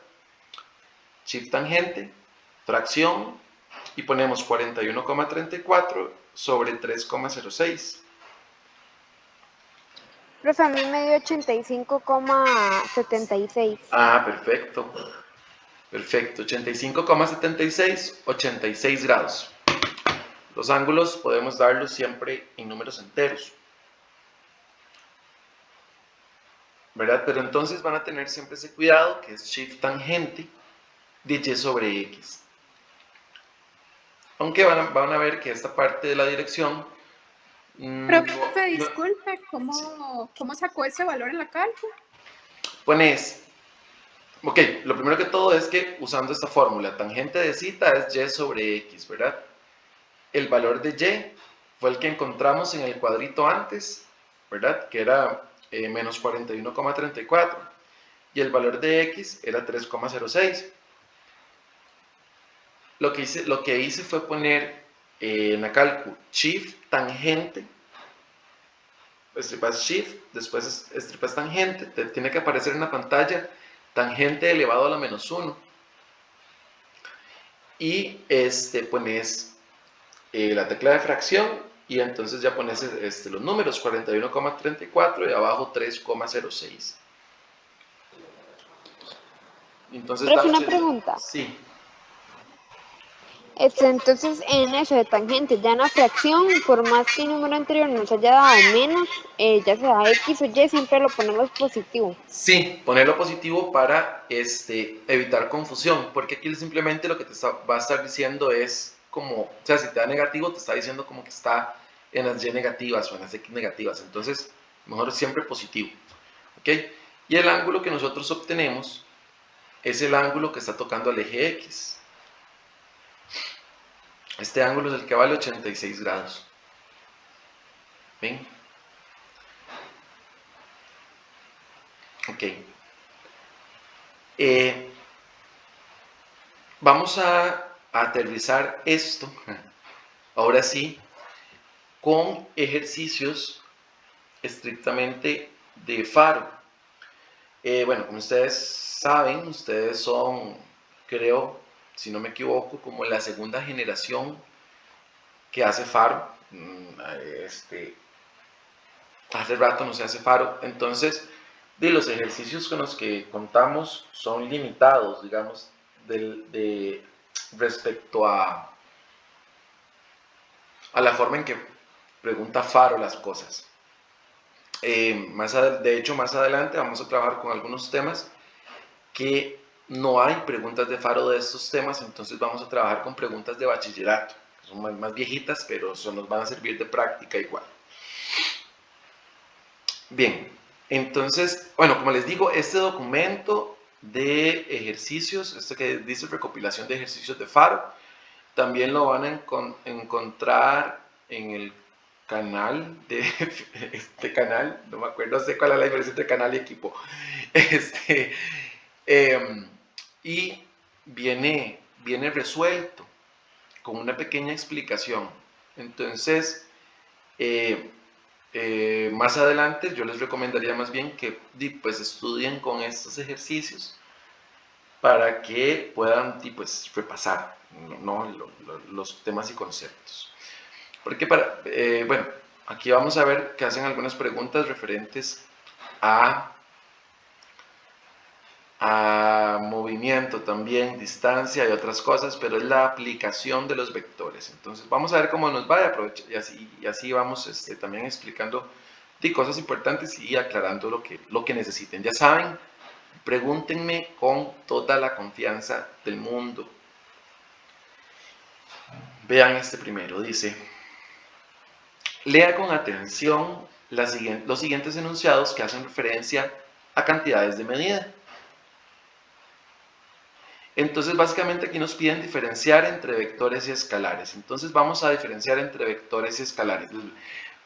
Shift tangente, fracción, y ponemos 41,34 sobre 3,06. Profe, a mí me dio 85,76. Ah, perfecto. Perfecto. 85,76, 86 grados. Los ángulos podemos darlos siempre en números enteros, ¿verdad? Pero entonces van a tener siempre ese cuidado que es shift tangente de Y sobre X. Aunque van a ver que esta parte de la dirección... Profe, disculpe, ¿cómo sacó ese valor en la cálculo? Pones... Ok, lo primero que todo es que usando esta fórmula, tangente de zeta es Y sobre X, ¿verdad? El valor de Y fue el que encontramos en el cuadrito antes, ¿verdad? Que era menos 41,34. Y el valor de X era 3,06. Lo que hice fue poner en la cálculo shift tangente, estripas shift, después estripas tangente, te tiene que aparecer en la pantalla tangente elevado a la menos 1. y pones la tecla de fracción y entonces ya pones los números 41,34 y abajo 3,06. Entonces Profe, una hacer- pregunta. Sí. Entonces, en eso de tangente, ya en la fracción, por más que el número anterior nos haya dado menos, ya sea X o Y, siempre lo ponemos positivo. Sí, ponerlo positivo para evitar confusión, porque aquí simplemente lo que va a estar diciendo es como, o sea, si te da negativo, te está diciendo como que está en las Y negativas o en las X negativas, entonces mejor siempre positivo, ¿ok? Y el ángulo que nosotros obtenemos es el ángulo que está tocando al eje X. Este ángulo es el que vale 86 grados. ¿Ven? Ok. Vamos a aterrizar esto, ahora sí, con ejercicios estrictamente de faro. Bueno, como ustedes saben, ustedes son, creo, si no me equivoco, como la segunda generación que hace faro. Hace rato no se hace faro, entonces los ejercicios con los que contamos son limitados, digamos, respecto a la forma en que pregunta Faro las cosas. De hecho, más adelante vamos a trabajar con algunos temas que no hay preguntas de Faro de estos temas, entonces vamos a trabajar con preguntas de bachillerato, que son más viejitas, pero nos van a servir de práctica igual. Bien, entonces, bueno, como les digo, este documento de ejercicios, que dice recopilación de ejercicios de Faro, también lo van a encontrar en el canal de este canal, no me acuerdo, no sé cuál es la diferencia entre canal y equipo. Y viene resuelto con una pequeña explicación. Entonces, más adelante yo les recomendaría más bien que pues estudien con estos ejercicios para que puedan pues repasar, ¿no? los temas y conceptos. Porque bueno, aquí vamos a ver que hacen algunas preguntas referentes a movimiento también, distancia y otras cosas, pero es la aplicación de los vectores. Entonces vamos a ver cómo nos va y así vamos también explicando cosas importantes y aclarando lo que necesiten. Ya saben, pregúntenme con toda la confianza del mundo. Vean este primero, dice: lea con atención los siguientes enunciados que hacen referencia a cantidades de medida. Entonces, básicamente aquí nos piden diferenciar entre vectores y escalares. Entonces, vamos a diferenciar entre vectores y escalares.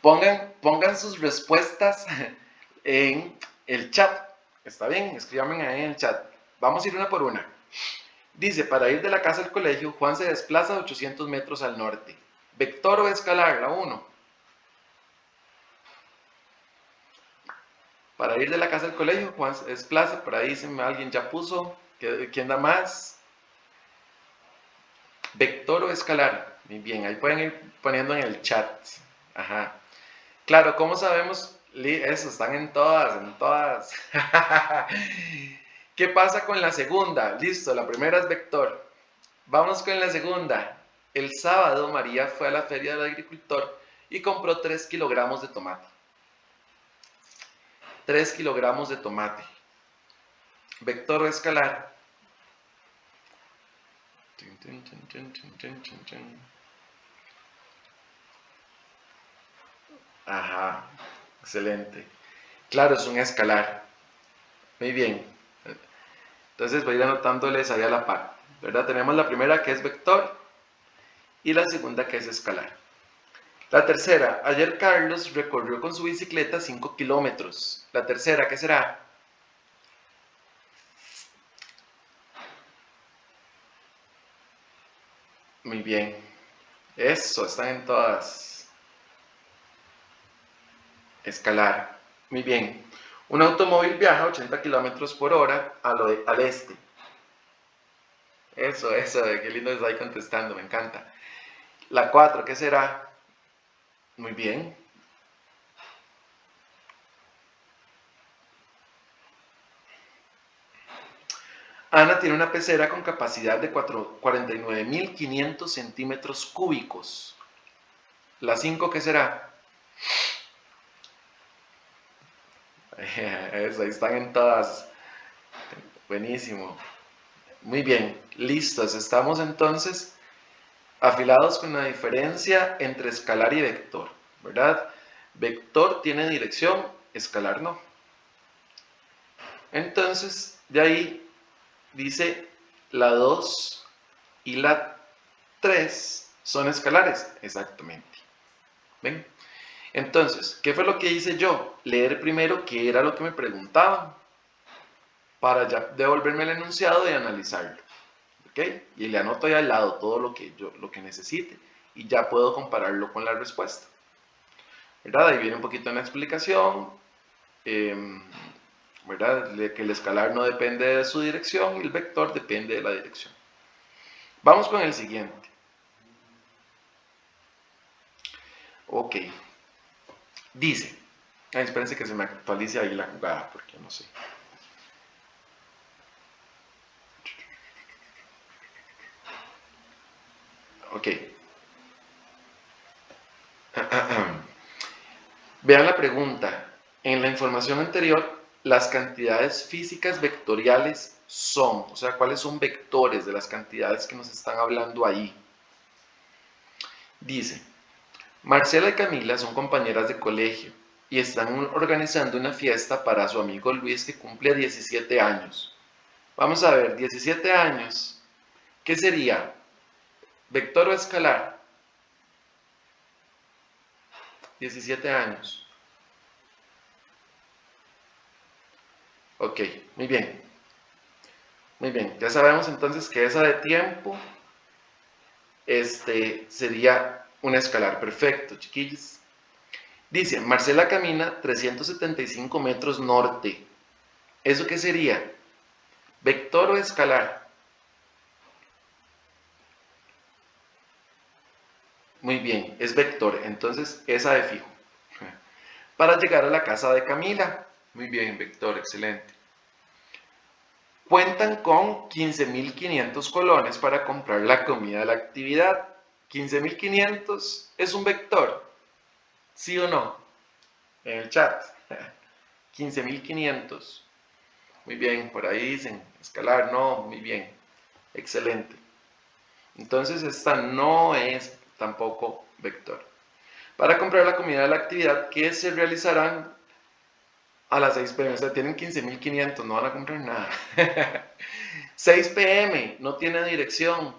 Pongan sus respuestas en el chat. ¿Está bien? Escríbanme ahí en el chat. Vamos a ir una por una. Dice: para ir de la casa al colegio, Juan se desplaza 800 metros al norte. ¿Vector o escalar? La 1. Para ir de la casa al colegio, Juan se desplaza. Por ahí alguien ya puso. ¿Quién da más? ¿Vector o escalar? Muy bien, ahí pueden ir poniendo en el chat. Ajá. Claro, ¿cómo sabemos? Eso, están en todas. ¿Qué pasa con la segunda? Listo, la primera es vector. Vamos con la segunda. El sábado María fue a la feria del agricultor y compró 3 kilogramos de tomate. 3 kilogramos de tomate. ¿Vector o escalar? Ajá, excelente. Claro, es un escalar. Muy bien. Entonces voy a ir anotándoles ahí a la par, ¿verdad? Tenemos la primera, que es vector, y la segunda, que es escalar. La tercera: ayer Carlos recorrió con su bicicleta 5 kilómetros. La tercera, ¿qué será? Muy bien. Eso, están en todas. Escalar. Muy bien. Un automóvil viaja a 80 kilómetros por hora al este. Eso, qué lindo está ahí contestando, me encanta. La 4, ¿qué será? Muy bien. Ana tiene una pecera con capacidad de 49.500 centímetros cúbicos. La 5, ¿qué será? Eso, ahí están en todas. Buenísimo. Muy bien, listos. Estamos entonces afilados con la diferencia entre escalar y vector, ¿verdad? Vector tiene dirección, escalar no. Entonces, de ahí dice la 2 y la 3 son escalares, exactamente. ¿Ven? Entonces, ¿qué fue lo que hice yo? Leer primero qué era lo que me preguntaban para ya devolverme el enunciado y analizarlo. ¿Ok? Y le anoto ahí al lado todo lo que necesite y ya puedo compararlo con la respuesta. ¿Verdad? Ahí viene un poquito una explicación, ¿verdad? Que el escalar no depende de su dirección y el vector depende de la dirección. Vamos con el siguiente. Ok. Dice, espérense que se me actualice ahí la jugada porque no sé. Ok. Vean la pregunta. En la información anterior, las cantidades físicas vectoriales son, o sea, ¿cuáles son vectores de las cantidades que nos están hablando ahí? Dice, Marcela y Camila son compañeras de colegio y están organizando una fiesta para su amigo Luis que cumple 17 años. Vamos a ver, 17 años, ¿qué sería? ¿Vector o escalar? 17 años. Ok, muy bien. Muy bien, ya sabemos entonces que esa de tiempo sería un escalar perfecto, chiquillos. Dice, Marcela camina 375 metros norte. ¿Eso qué sería? ¿Vector o escalar? Muy bien, es vector, entonces esa de fijo. Para llegar a la casa de Camila. Muy bien, vector, excelente. Cuentan con 15.500 colones para comprar la comida de la actividad. 15.500 es un vector, ¿sí o no? En el chat. 15.500. Muy bien, por ahí dicen, escalar, no, muy bien, excelente. Entonces esta no es tampoco vector. Para comprar la comida de la actividad, que se realizarán a las 6 pm, o sea, tienen 15.500, no van a comprar nada. 6 pm, no tiene dirección,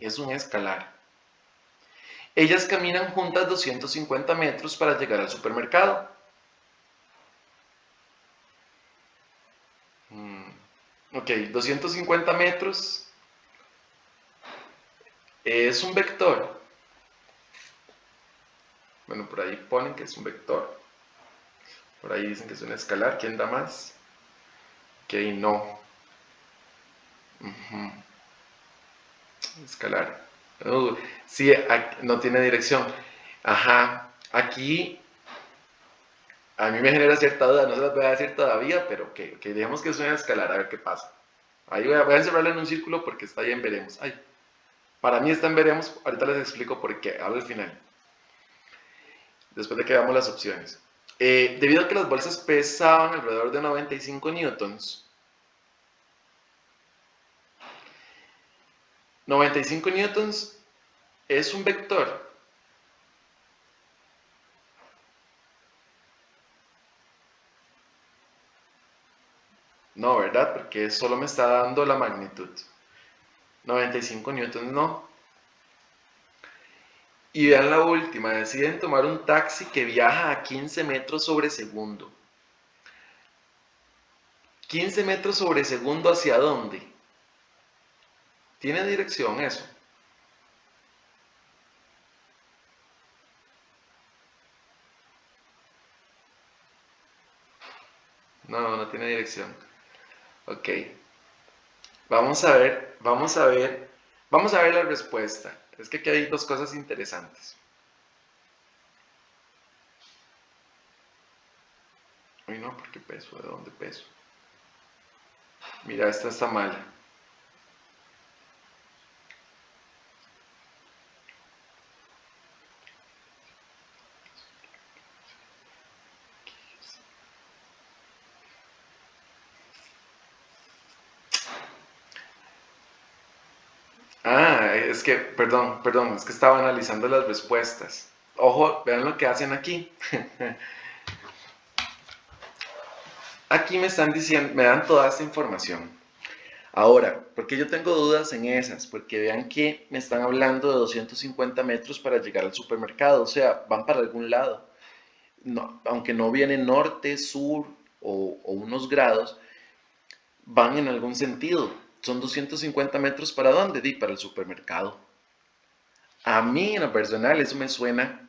es un escalar. Ellas caminan juntas 250 metros para llegar al supermercado. Ok, 250 metros es un vector. Bueno, por ahí ponen que es un vector. Por ahí dicen que es un escalar. ¿Quién da más? Ok, no. Escalar. Sí, no tiene dirección. Ajá. Aquí a mí me genera cierta duda. No se las voy a decir todavía, pero ok, digamos que es un escalar. A ver qué pasa. Ahí voy a encerrarlo en un círculo porque está ahí en veremos. Ay, para mí está en veremos. Ahorita les explico por qué. Hablo al final. Después de que veamos las opciones. Debido a que las bolsas pesaban alrededor de 95 newtons, 95 newtons es un vector. No, ¿verdad? Porque solo me está dando la magnitud. 95 newtons no. Y vean la última, deciden tomar un taxi que viaja a 15 metros sobre segundo. 15 metros sobre segundo, ¿hacia dónde? ¿Tiene dirección eso? No, no tiene dirección. Ok. Vamos a ver, vamos a ver, vamos a ver la respuesta. Es que aquí hay dos cosas interesantes. Uy, no, ¿por qué peso? ¿De dónde peso? Mira, esta está mala. Es que, perdón, es que estaba analizando las respuestas. Ojo, vean lo que hacen aquí. Aquí me están diciendo, me dan toda esta información. Ahora, ¿por qué yo tengo dudas en esas? Porque vean que me están hablando de 250 metros para llegar al supermercado, o sea, van para algún lado. No, aunque no viene norte, sur o unos grados, van en algún sentido. Son 250 metros ¿para dónde? Para el supermercado. A mí, en lo personal, eso me suena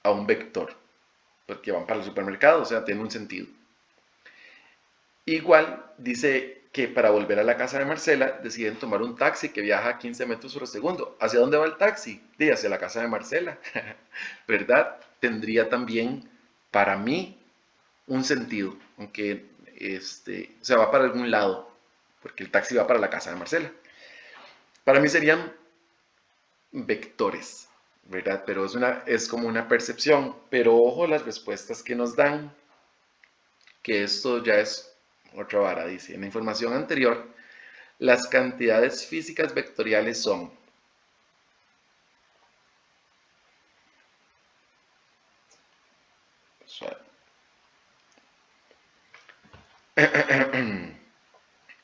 a un vector, porque van para el supermercado, o sea, tiene un sentido. Igual dice que para volver a la casa de Marcela deciden tomar un taxi que viaja a 15 metros por segundo. ¿Hacia dónde va el taxi? Hacia la casa de Marcela, ¿verdad? Tendría también, para mí, un sentido, aunque se va para algún lado, porque el taxi va para la casa de Marcela. Para mí serían vectores, ¿verdad? Pero es como una percepción. Pero ojo las respuestas que nos dan, que esto ya es otra vara. Dice, en la información anterior, las cantidades físicas vectoriales son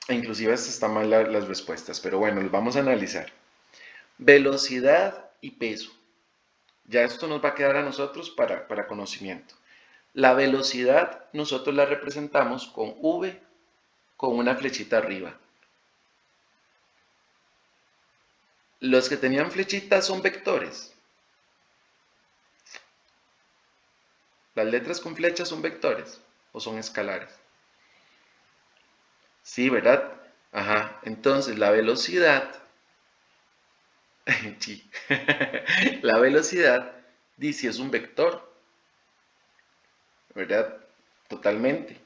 inclusive están mal las respuestas, pero bueno, los vamos a analizar. Velocidad y peso. Ya esto nos va a quedar a nosotros para conocimiento. La velocidad nosotros la representamos con V con una flechita arriba. Los que tenían flechitas son vectores. Las letras con flechas son vectores o son escalares. Sí, ¿verdad? Ajá. Entonces la velocidad, la velocidad dice es un vector, ¿verdad? Totalmente.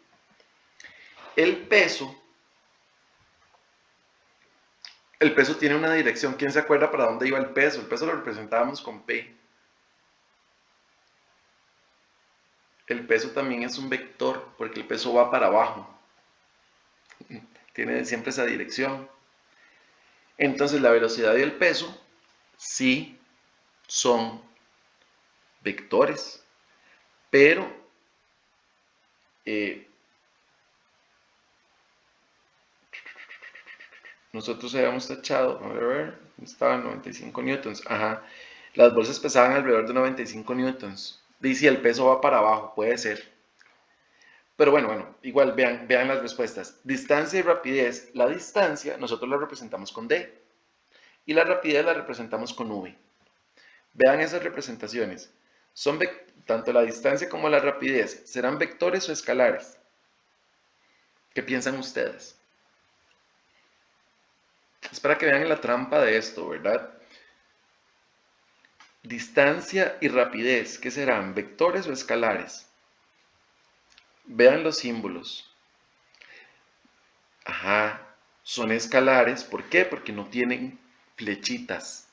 El peso tiene una dirección. ¿Quién se acuerda para dónde iba el peso? El peso lo representábamos con P. El peso también es un vector porque el peso va para abajo. Tiene siempre esa dirección. Entonces la velocidad y el peso sí son vectores, pero nosotros habíamos tachado, a ver, estaban 95 newtons, ajá, las bolsas pesaban alrededor de 95 newtons, dice el peso va para abajo, puede ser, pero bueno, igual vean las respuestas, distancia y rapidez, la distancia nosotros la representamos con D, y la rapidez la representamos con V. Vean esas representaciones, tanto la distancia como la rapidez, ¿serán vectores o escalares? ¿Qué piensan ustedes? Es para que vean la trampa de esto, ¿verdad? Distancia y rapidez, ¿qué serán? ¿Vectores o escalares? Vean los símbolos. Ajá, son escalares. ¿Por qué? Porque no tienen flechitas.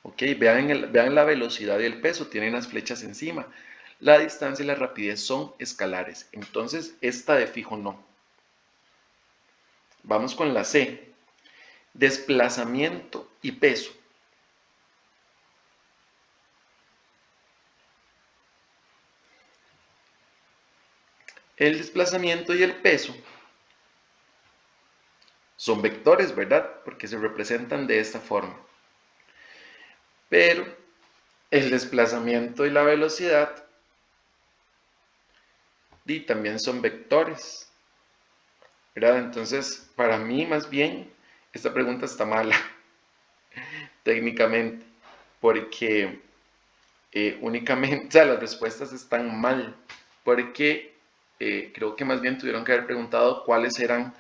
Ok, vean la velocidad y el peso, tienen las flechas encima. La distancia y la rapidez son escalares. Entonces, esta de fijo no. Vamos con la C. Desplazamiento y peso. El desplazamiento y el peso son vectores, ¿verdad? Porque se representan de esta forma. Pero el desplazamiento y la velocidad también son vectores, ¿verdad? Entonces, para mí más bien, esta pregunta está mala, técnicamente, porque únicamente, o sea, las respuestas están mal, porque creo que más bien tuvieron que haber preguntado cuáles eran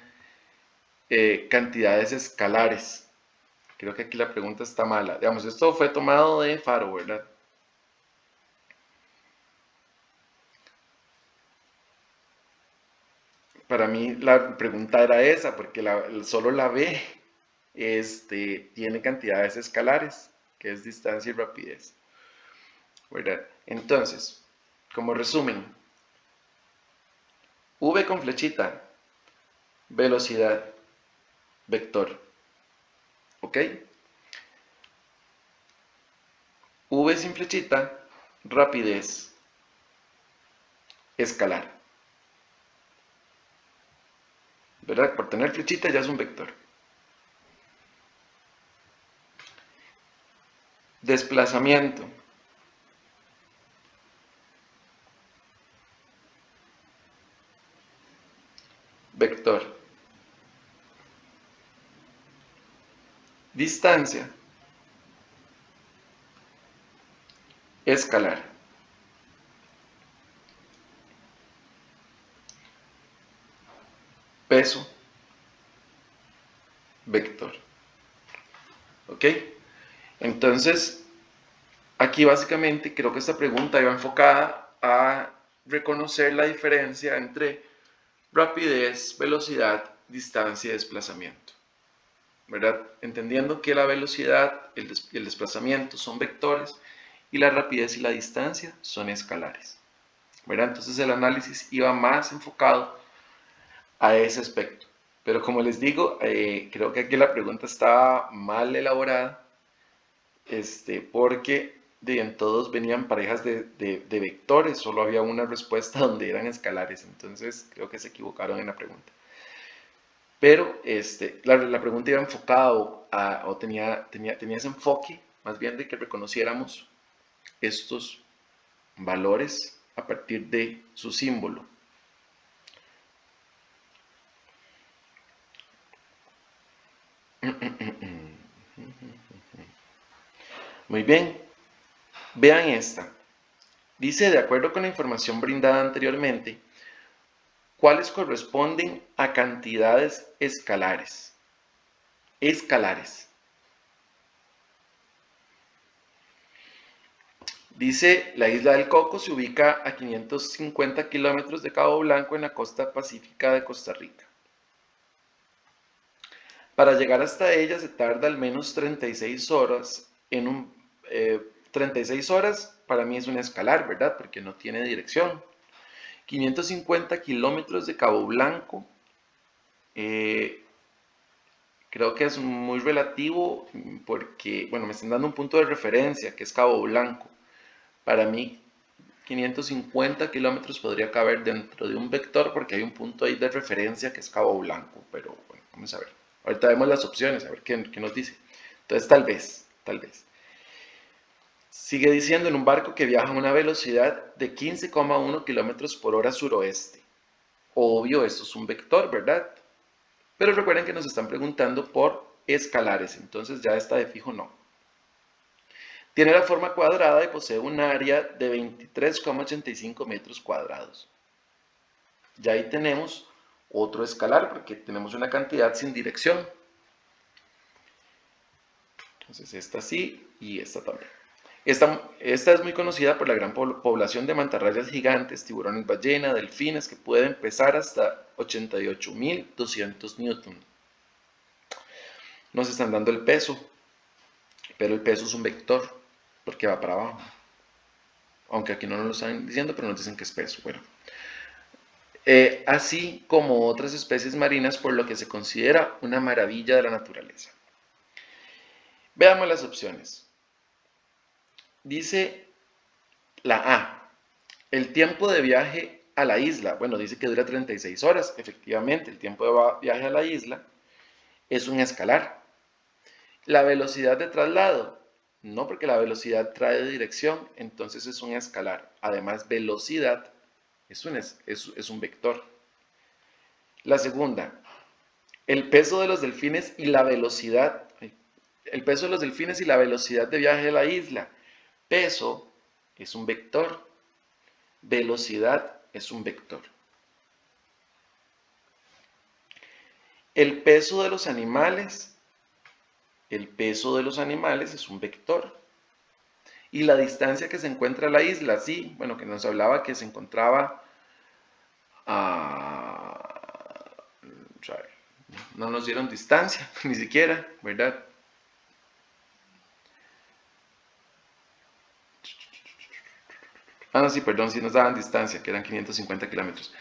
cantidades escalares. Creo que aquí la pregunta está mala. Digamos, esto fue tomado de Faro, ¿verdad? Para mí la pregunta era esa, porque solo la B tiene cantidades escalares, que es distancia y rapidez, ¿verdad? Entonces, como resumen, V con flechita, velocidad, vector, ¿ok? V sin flechita, rapidez, escalar, ¿verdad? Por tener flechita ya es un vector. Desplazamiento. Vector. Distancia. Escalar. Peso. Vector. ¿Ok? Entonces, aquí básicamente creo que esta pregunta iba enfocada a reconocer la diferencia entre rapidez, velocidad, distancia y desplazamiento, ¿verdad? Entendiendo que la velocidad y el desplazamiento son vectores y la rapidez y la distancia son escalares, ¿verdad? Entonces el análisis iba más enfocado a ese aspecto. Pero como les digo, creo que aquí la pregunta está mal elaborada, porque en todos venían parejas de vectores, solo había una respuesta donde eran escalares, entonces creo que se equivocaron en la pregunta. Pero la pregunta iba enfocada o tenía ese enfoque, más bien de que reconociéramos estos valores a partir de su símbolo. Muy bien, vean esta. Dice, de acuerdo con la información brindada anteriormente, ¿cuáles corresponden a cantidades escalares? Escalares. Dice, la isla del Coco se ubica a 550 kilómetros de Cabo Blanco en la costa pacífica de Costa Rica. Para llegar hasta ella se tarda al menos 36 horas 36 horas para mí es un escalar, ¿verdad? Porque no tiene dirección. 550 kilómetros de Cabo Blanco, creo que es muy relativo porque, bueno, me están dando un punto de referencia que es Cabo Blanco. Para mí, 550 kilómetros podría caber dentro de un vector porque hay un punto ahí de referencia que es Cabo Blanco, pero bueno, vamos a ver. Ahorita vemos las opciones, a ver qué nos dice. Entonces, tal vez. Sigue diciendo en un barco que viaja a una velocidad de 15,1 kilómetros por hora suroeste. Obvio, esto es un vector, ¿verdad? Pero recuerden que nos están preguntando por escalares, entonces ya está de fijo no. Tiene la forma cuadrada y posee un área de 23,85 metros cuadrados. Ya ahí tenemos otro escalar porque tenemos una cantidad sin dirección. Entonces esta sí y esta también. Esta es muy conocida por la gran población de mantarrayas gigantes, tiburones ballena, delfines que pueden pesar hasta 88.200 newton. Nos están dando el peso, pero el peso es un vector porque va para abajo. Aunque aquí no nos lo están diciendo, pero nos dicen que es peso. Bueno, así como otras especies marinas, por lo que se considera una maravilla de la naturaleza. Veamos las opciones. Dice la A, el tiempo de viaje a la isla. Bueno, dice que dura 36 horas. Efectivamente, el tiempo de viaje a la isla es un escalar. La velocidad de traslado. No, porque la velocidad trae dirección, entonces es un escalar. Además, velocidad es un vector. La segunda, el peso de los delfines y la velocidad. El peso de los delfines y la velocidad de viaje a la isla. Peso es un vector. Velocidad es un vector. El peso de los animales es un vector. Y la distancia que se encuentra a la isla, sí, bueno, que nos hablaba que se encontraba no nos dieron distancia, ni siquiera, ¿verdad? No, sí, perdón, sí nos daban distancia, que eran 550 kilómetros.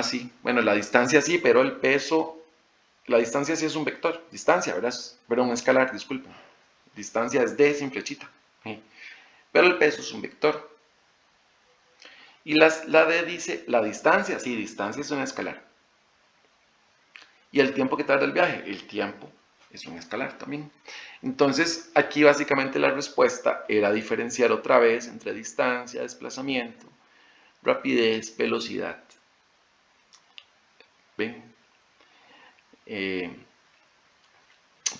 Sí, bueno, la distancia sí, pero el peso, la distancia sí es un vector, distancia, ¿verdad? Pero un escalar, disculpen. Distancia es d sin flechita. Pero el peso es un vector. Y la d dice, la distancia, sí, distancia es un escalar. Y el tiempo que tarda el viaje, el tiempo es un escalar también. Entonces, aquí básicamente la respuesta era diferenciar otra vez entre distancia, desplazamiento, rapidez, velocidad. ¿Ven?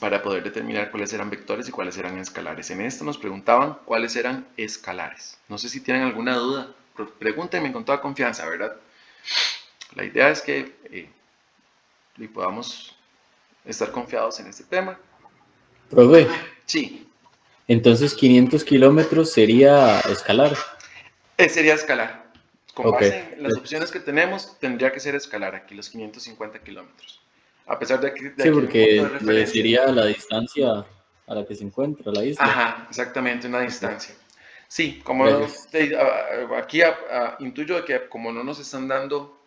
Para poder determinar cuáles eran vectores y cuáles eran escalares. En esto nos preguntaban cuáles eran escalares. No sé si tienen alguna duda. Pregúntenme con toda confianza, ¿verdad? La idea es que podamos estar confiados en este tema. Profe, Sí. entonces 500 kilómetros sería escalar. Sería escalar. Con Ok. base en las opciones que tenemos, tendría que ser escalar aquí los 550 kilómetros. A pesar de que Sí, hay un punto de porque referencia. sería la distancia a la que se encuentra la isla. Ajá, exactamente, una distancia. Sí, como Gracias. aquí intuyo de que como no nos están dando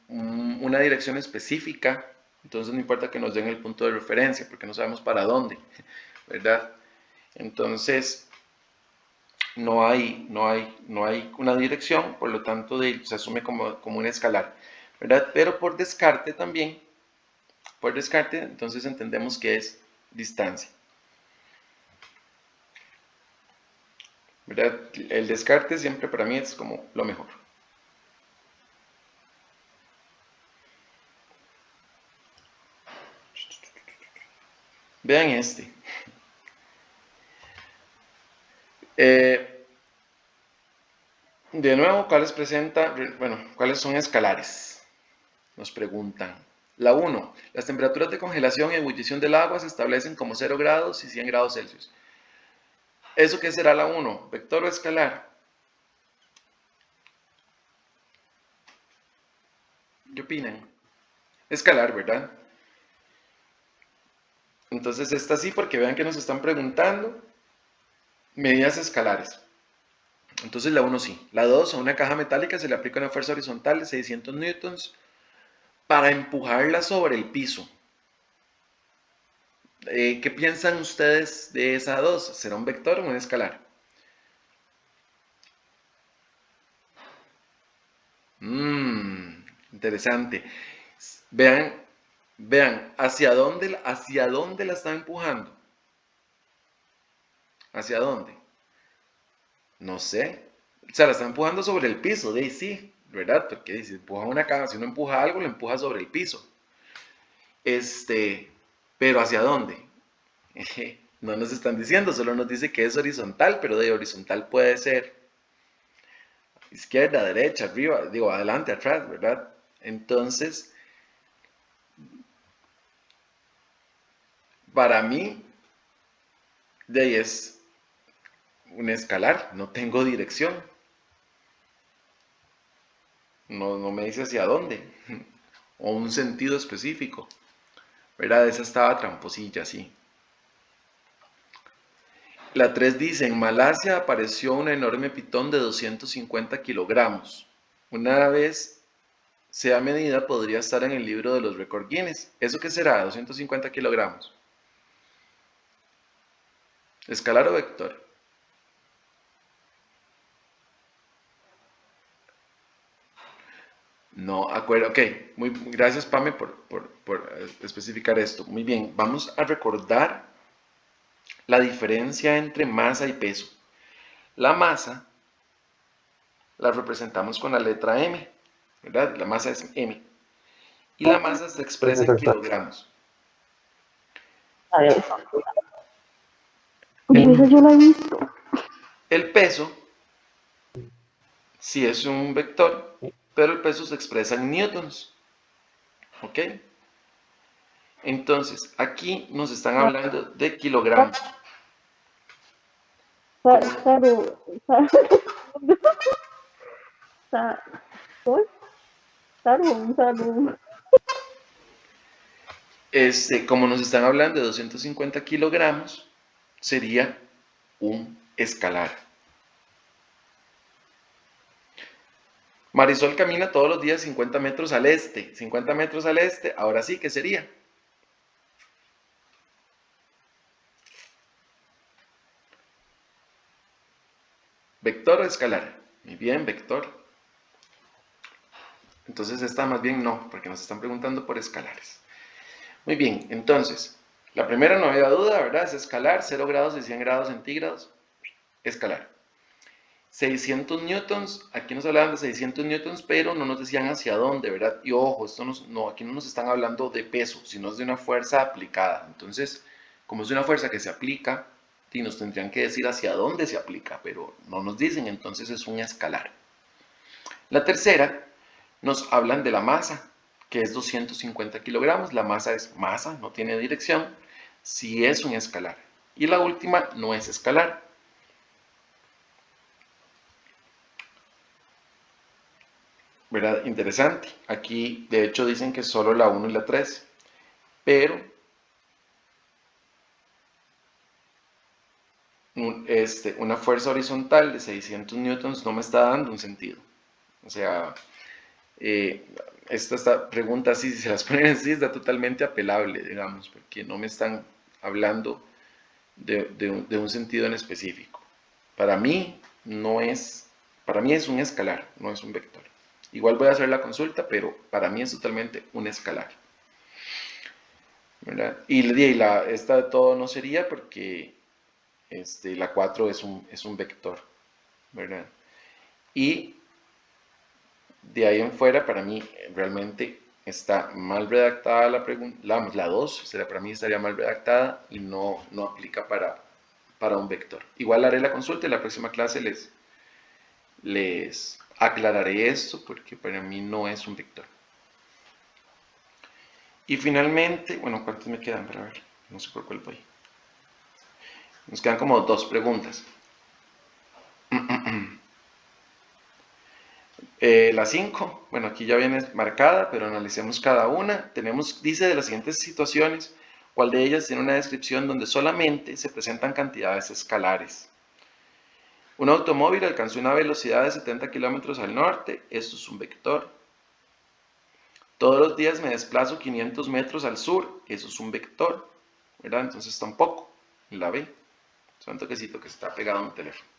una dirección específica, entonces no importa que nos den el punto de referencia, porque no sabemos para dónde, ¿verdad? Entonces, no hay una dirección, por lo tanto se asume como un escalar, ¿verdad? Pero por descarte también, entonces entendemos que es distancia, ¿verdad? El descarte siempre para mí es como lo mejor. Vean este. De nuevo, ¿cuáles son escalares? Nos preguntan. La 1. Las temperaturas de congelación y ebullición del agua se establecen como 0 grados y 100 grados Celsius. ¿Eso qué será la 1? ¿Vector o escalar? ¿Qué opinan? Escalar, ¿verdad? Entonces esta sí, porque vean que nos están preguntando medidas escalares. Entonces la 1 sí. La 2, a una caja metálica se le aplica una fuerza horizontal de 600 newtons para empujarla sobre el piso. ¿Qué piensan ustedes de esa 2? ¿Será un vector o un escalar? Interesante. Vean, ¿hacia dónde la están empujando? ¿Hacia dónde? No sé. O sea, la están empujando sobre el piso, de ahí sí, ¿verdad? Porque si empuja una caja, si uno empuja algo, lo empuja sobre el piso. Pero ¿hacia dónde? No nos están diciendo, solo nos dice que es horizontal, pero de horizontal puede ser izquierda, derecha, arriba, digo, adelante, atrás, ¿verdad? Entonces, para mí, de ahí es un escalar, no tengo dirección. No me dice hacia dónde, o un sentido específico, ¿verdad? Esa estaba tramposilla, sí. La 3 dice, en Malasia apareció un enorme pitón de 250 kilogramos. Una vez sea medida, podría estar en el libro de los récords Guinness. ¿Eso qué será? 250 kilogramos. ¿Escalar o vector? No, acuerdo. Ok, gracias Pame por especificar esto. Muy bien, vamos a recordar la diferencia entre masa y peso. La masa la representamos con la letra M, ¿verdad? La masa es M. Y la masa se expresa en kilogramos. Eso yo lo he visto. El peso sí es un vector, pero el peso se expresa en newtons. ¿Ok? Entonces, aquí nos están hablando de kilogramos. Como nos están hablando de 250 kilogramos, sería un escalar. Marisol camina todos los días 50 metros al este. 50 metros al este, ahora sí, ¿qué sería? ¿Vector o escalar? Muy bien, vector. Entonces esta más bien no, porque nos están preguntando por escalares. Muy bien, entonces, la primera no había duda, ¿verdad? Es escalar, 0 grados y 100 grados centígrados, escalar. 600 newtons, aquí nos hablaban de 600 newtons, pero no nos decían hacia dónde, ¿verdad? Y ojo, aquí no nos están hablando de peso, sino es de una fuerza aplicada. Entonces, como es de una fuerza que se aplica, sí, nos tendrían que decir hacia dónde se aplica, pero no nos dicen, entonces es un escalar. La tercera, nos hablan de la masa, que es 250 kilogramos. La masa es masa, no tiene dirección, sí es un escalar. Y la última no es escalar. ¿Verdad? Interesante. Aquí, de hecho, dicen que solo la 1 y la 3, pero una fuerza horizontal de 600 newtons no me está dando un sentido. O sea, esta pregunta, si se las ponen así, está totalmente apelable, digamos, porque no me están hablando de un sentido en específico. Para mí es un escalar, no es un vector. Igual voy a hacer la consulta, pero para mí es totalmente un escalar, ¿verdad? Y esta de todo no sería porque la 4 es un vector, ¿verdad? Y de ahí en fuera, para mí realmente está mal redactada la pregunta, la 2, para mí estaría mal redactada y no aplica para un vector. Igual haré la consulta y en la próxima clase les aclararé esto porque para mí no es un vector. Y finalmente, bueno, ¿cuántos me quedan? Para ver, no sé por cuál voy. Nos quedan como 2 preguntas. La 5, bueno, aquí ya viene marcada, pero analicemos cada una. Dice de las siguientes situaciones, ¿cuál de ellas tiene una descripción donde solamente se presentan cantidades escalares? Un automóvil alcanzó una velocidad de 70 kilómetros al norte, esto es un vector. Todos los días me desplazo 500 metros al sur, eso es un vector, ¿verdad? Entonces tampoco, la B. Es un toquecito que está pegado a un teléfono.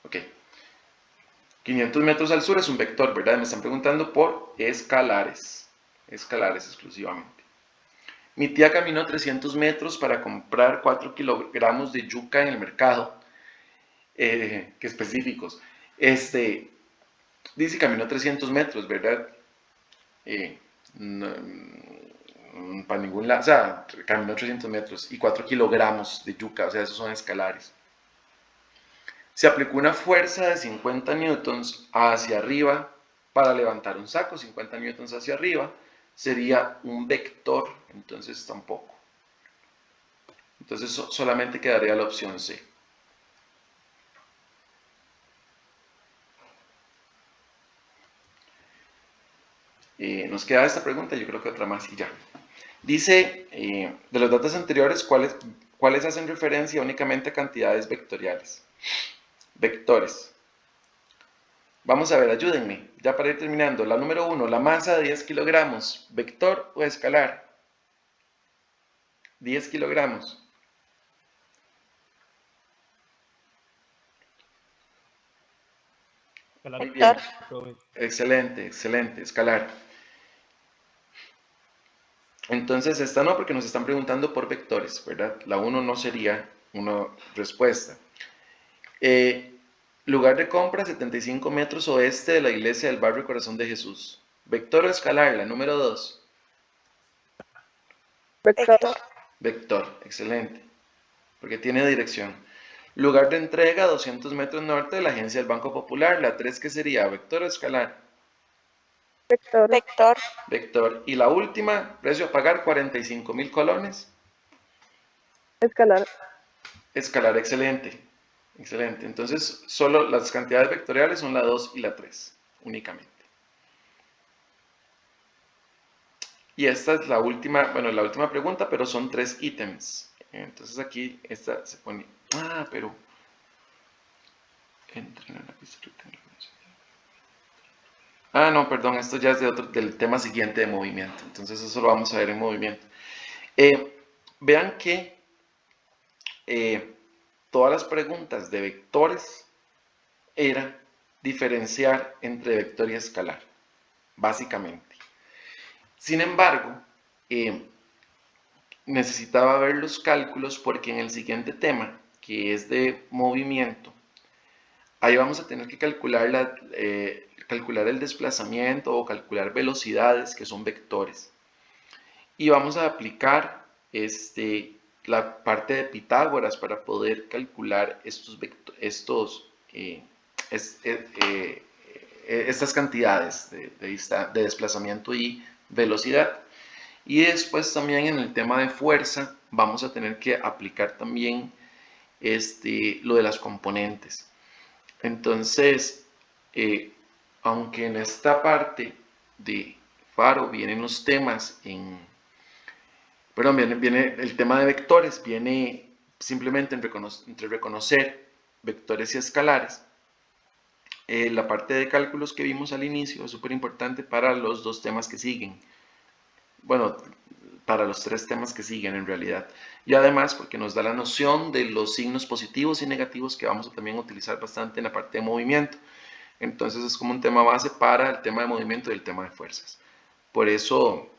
Ok. 500 metros al sur es un vector, ¿verdad? Me están preguntando por escalares. Escalares exclusivamente. Mi tía caminó 300 metros para comprar 4 kilogramos de yuca en el mercado. ¿Qué específicos? Dice caminó 300 metros, ¿verdad? Para ningún lado, o sea, caminó 300 metros y 4 kilogramos de yuca, o sea, esos son escalares. Se aplicó una fuerza de 50 newtons hacia arriba para levantar un saco, 50 newtons hacia arriba, sería un vector, entonces tampoco. Entonces solamente quedaría la opción C. Nos queda esta pregunta, yo creo que otra más y ya. Dice, de los datos anteriores, ¿cuáles hacen referencia únicamente a cantidades vectoriales? Vectores. Vamos a ver, ayúdenme, ya para ir terminando. La número 1, la masa de 10 kilogramos, ¿vector o escalar? 10 kilogramos. Muy bien. Excelente, excelente, escalar. Entonces esta no, porque nos están preguntando por vectores, ¿verdad? La 1 no sería una respuesta. Lugar de compra, 75 metros oeste de la iglesia del barrio Corazón de Jesús. ¿Vector o escalar? La número 2. Vector. Vector, excelente. Porque tiene dirección. Lugar de entrega, 200 metros norte de la agencia del Banco Popular. La 3, ¿qué sería? ¿Vector o escalar? Vector. Vector. Vector. Y la última, precio a pagar, 45.000 colones. Escalar. Escalar, excelente. Excelente. Entonces, solo las cantidades vectoriales son la 2 y la 3, únicamente. Y esta es la última, bueno, la última pregunta, pero son 3 ítems. Entonces aquí esta se pone, pero entren en la pizarra. No, perdón, esto ya es del tema siguiente de movimiento. Entonces eso lo vamos a ver en movimiento. Vean que todas las preguntas de vectores era diferenciar entre vector y escalar, básicamente. Sin embargo, necesitaba ver los cálculos porque en el siguiente tema, que es de movimiento, ahí vamos a tener que calcular, calcular el desplazamiento o calcular velocidades, que son vectores. Y vamos a aplicar la parte de Pitágoras para poder calcular estas cantidades de desplazamiento y velocidad. Y después también en el tema de fuerza vamos a tener que aplicar también lo de las componentes. Entonces, aunque en esta parte de Faro vienen los temas viene el tema de vectores, viene simplemente entre reconocer vectores y escalares. La parte de cálculos que vimos al inicio es súper importante para los dos temas que siguen. Bueno, para los 3 temas que siguen en realidad. Y además porque nos da la noción de los signos positivos y negativos que vamos a también utilizar bastante en la parte de movimiento. Entonces es como un tema base para el tema de movimiento y el tema de fuerzas. Por eso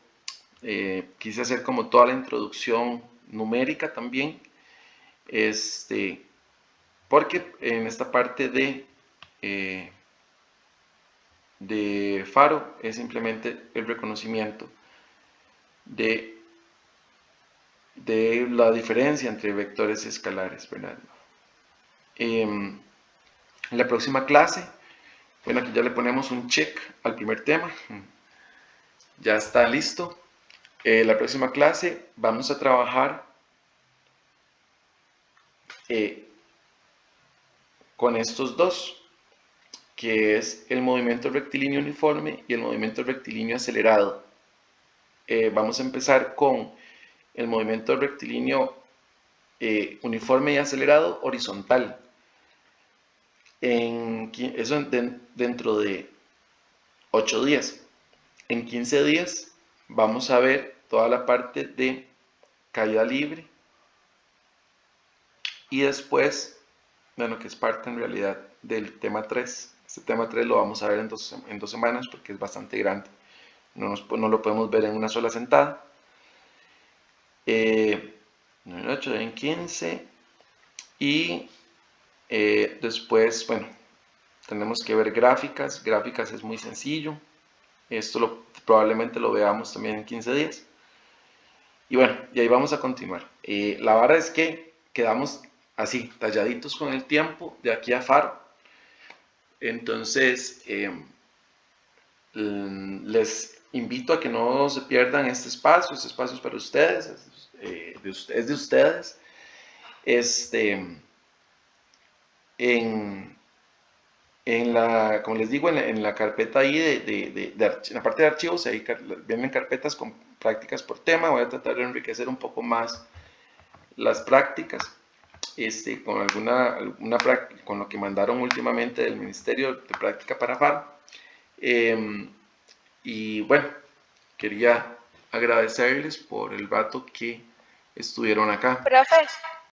quise hacer como toda la introducción numérica también. Porque en esta parte de Faro es simplemente el reconocimiento de la diferencia entre vectores y escalares, ¿verdad? En la próxima clase, bueno, aquí ya le ponemos un check al primer tema, ya está listo. La próxima clase vamos a trabajar con estos dos, que es el movimiento rectilíneo uniforme y el movimiento rectilíneo acelerado. Vamos a empezar con el movimiento rectilíneo uniforme y acelerado horizontal. Eso dentro de 8 días. En 15 días vamos a ver toda la parte de caída libre. Y después, bueno, que es parte en realidad del tema 3. Este tema 3 lo vamos a ver en 2 semanas porque es bastante grande. No lo podemos ver en una sola sentada. En 8, en 15. Y después, bueno, tenemos que ver gráficas. Gráficas es muy sencillo. Esto probablemente lo veamos también en 15 días. Y bueno, y ahí vamos a continuar. La vara es que quedamos así, talladitos con el tiempo de aquí a Faro. Entonces, les invito a que no se pierdan este espacio es para ustedes, es de ustedes. Como les digo, en la carpeta ahí en la parte de archivos, ahí vienen carpetas con prácticas por tema. Voy a tratar de enriquecer un poco más las prácticas con alguna práctica, con lo que mandaron últimamente del Ministerio de Práctica para Faro. Y bueno, quería agradecerles por el rato que estuvieron acá. Profe,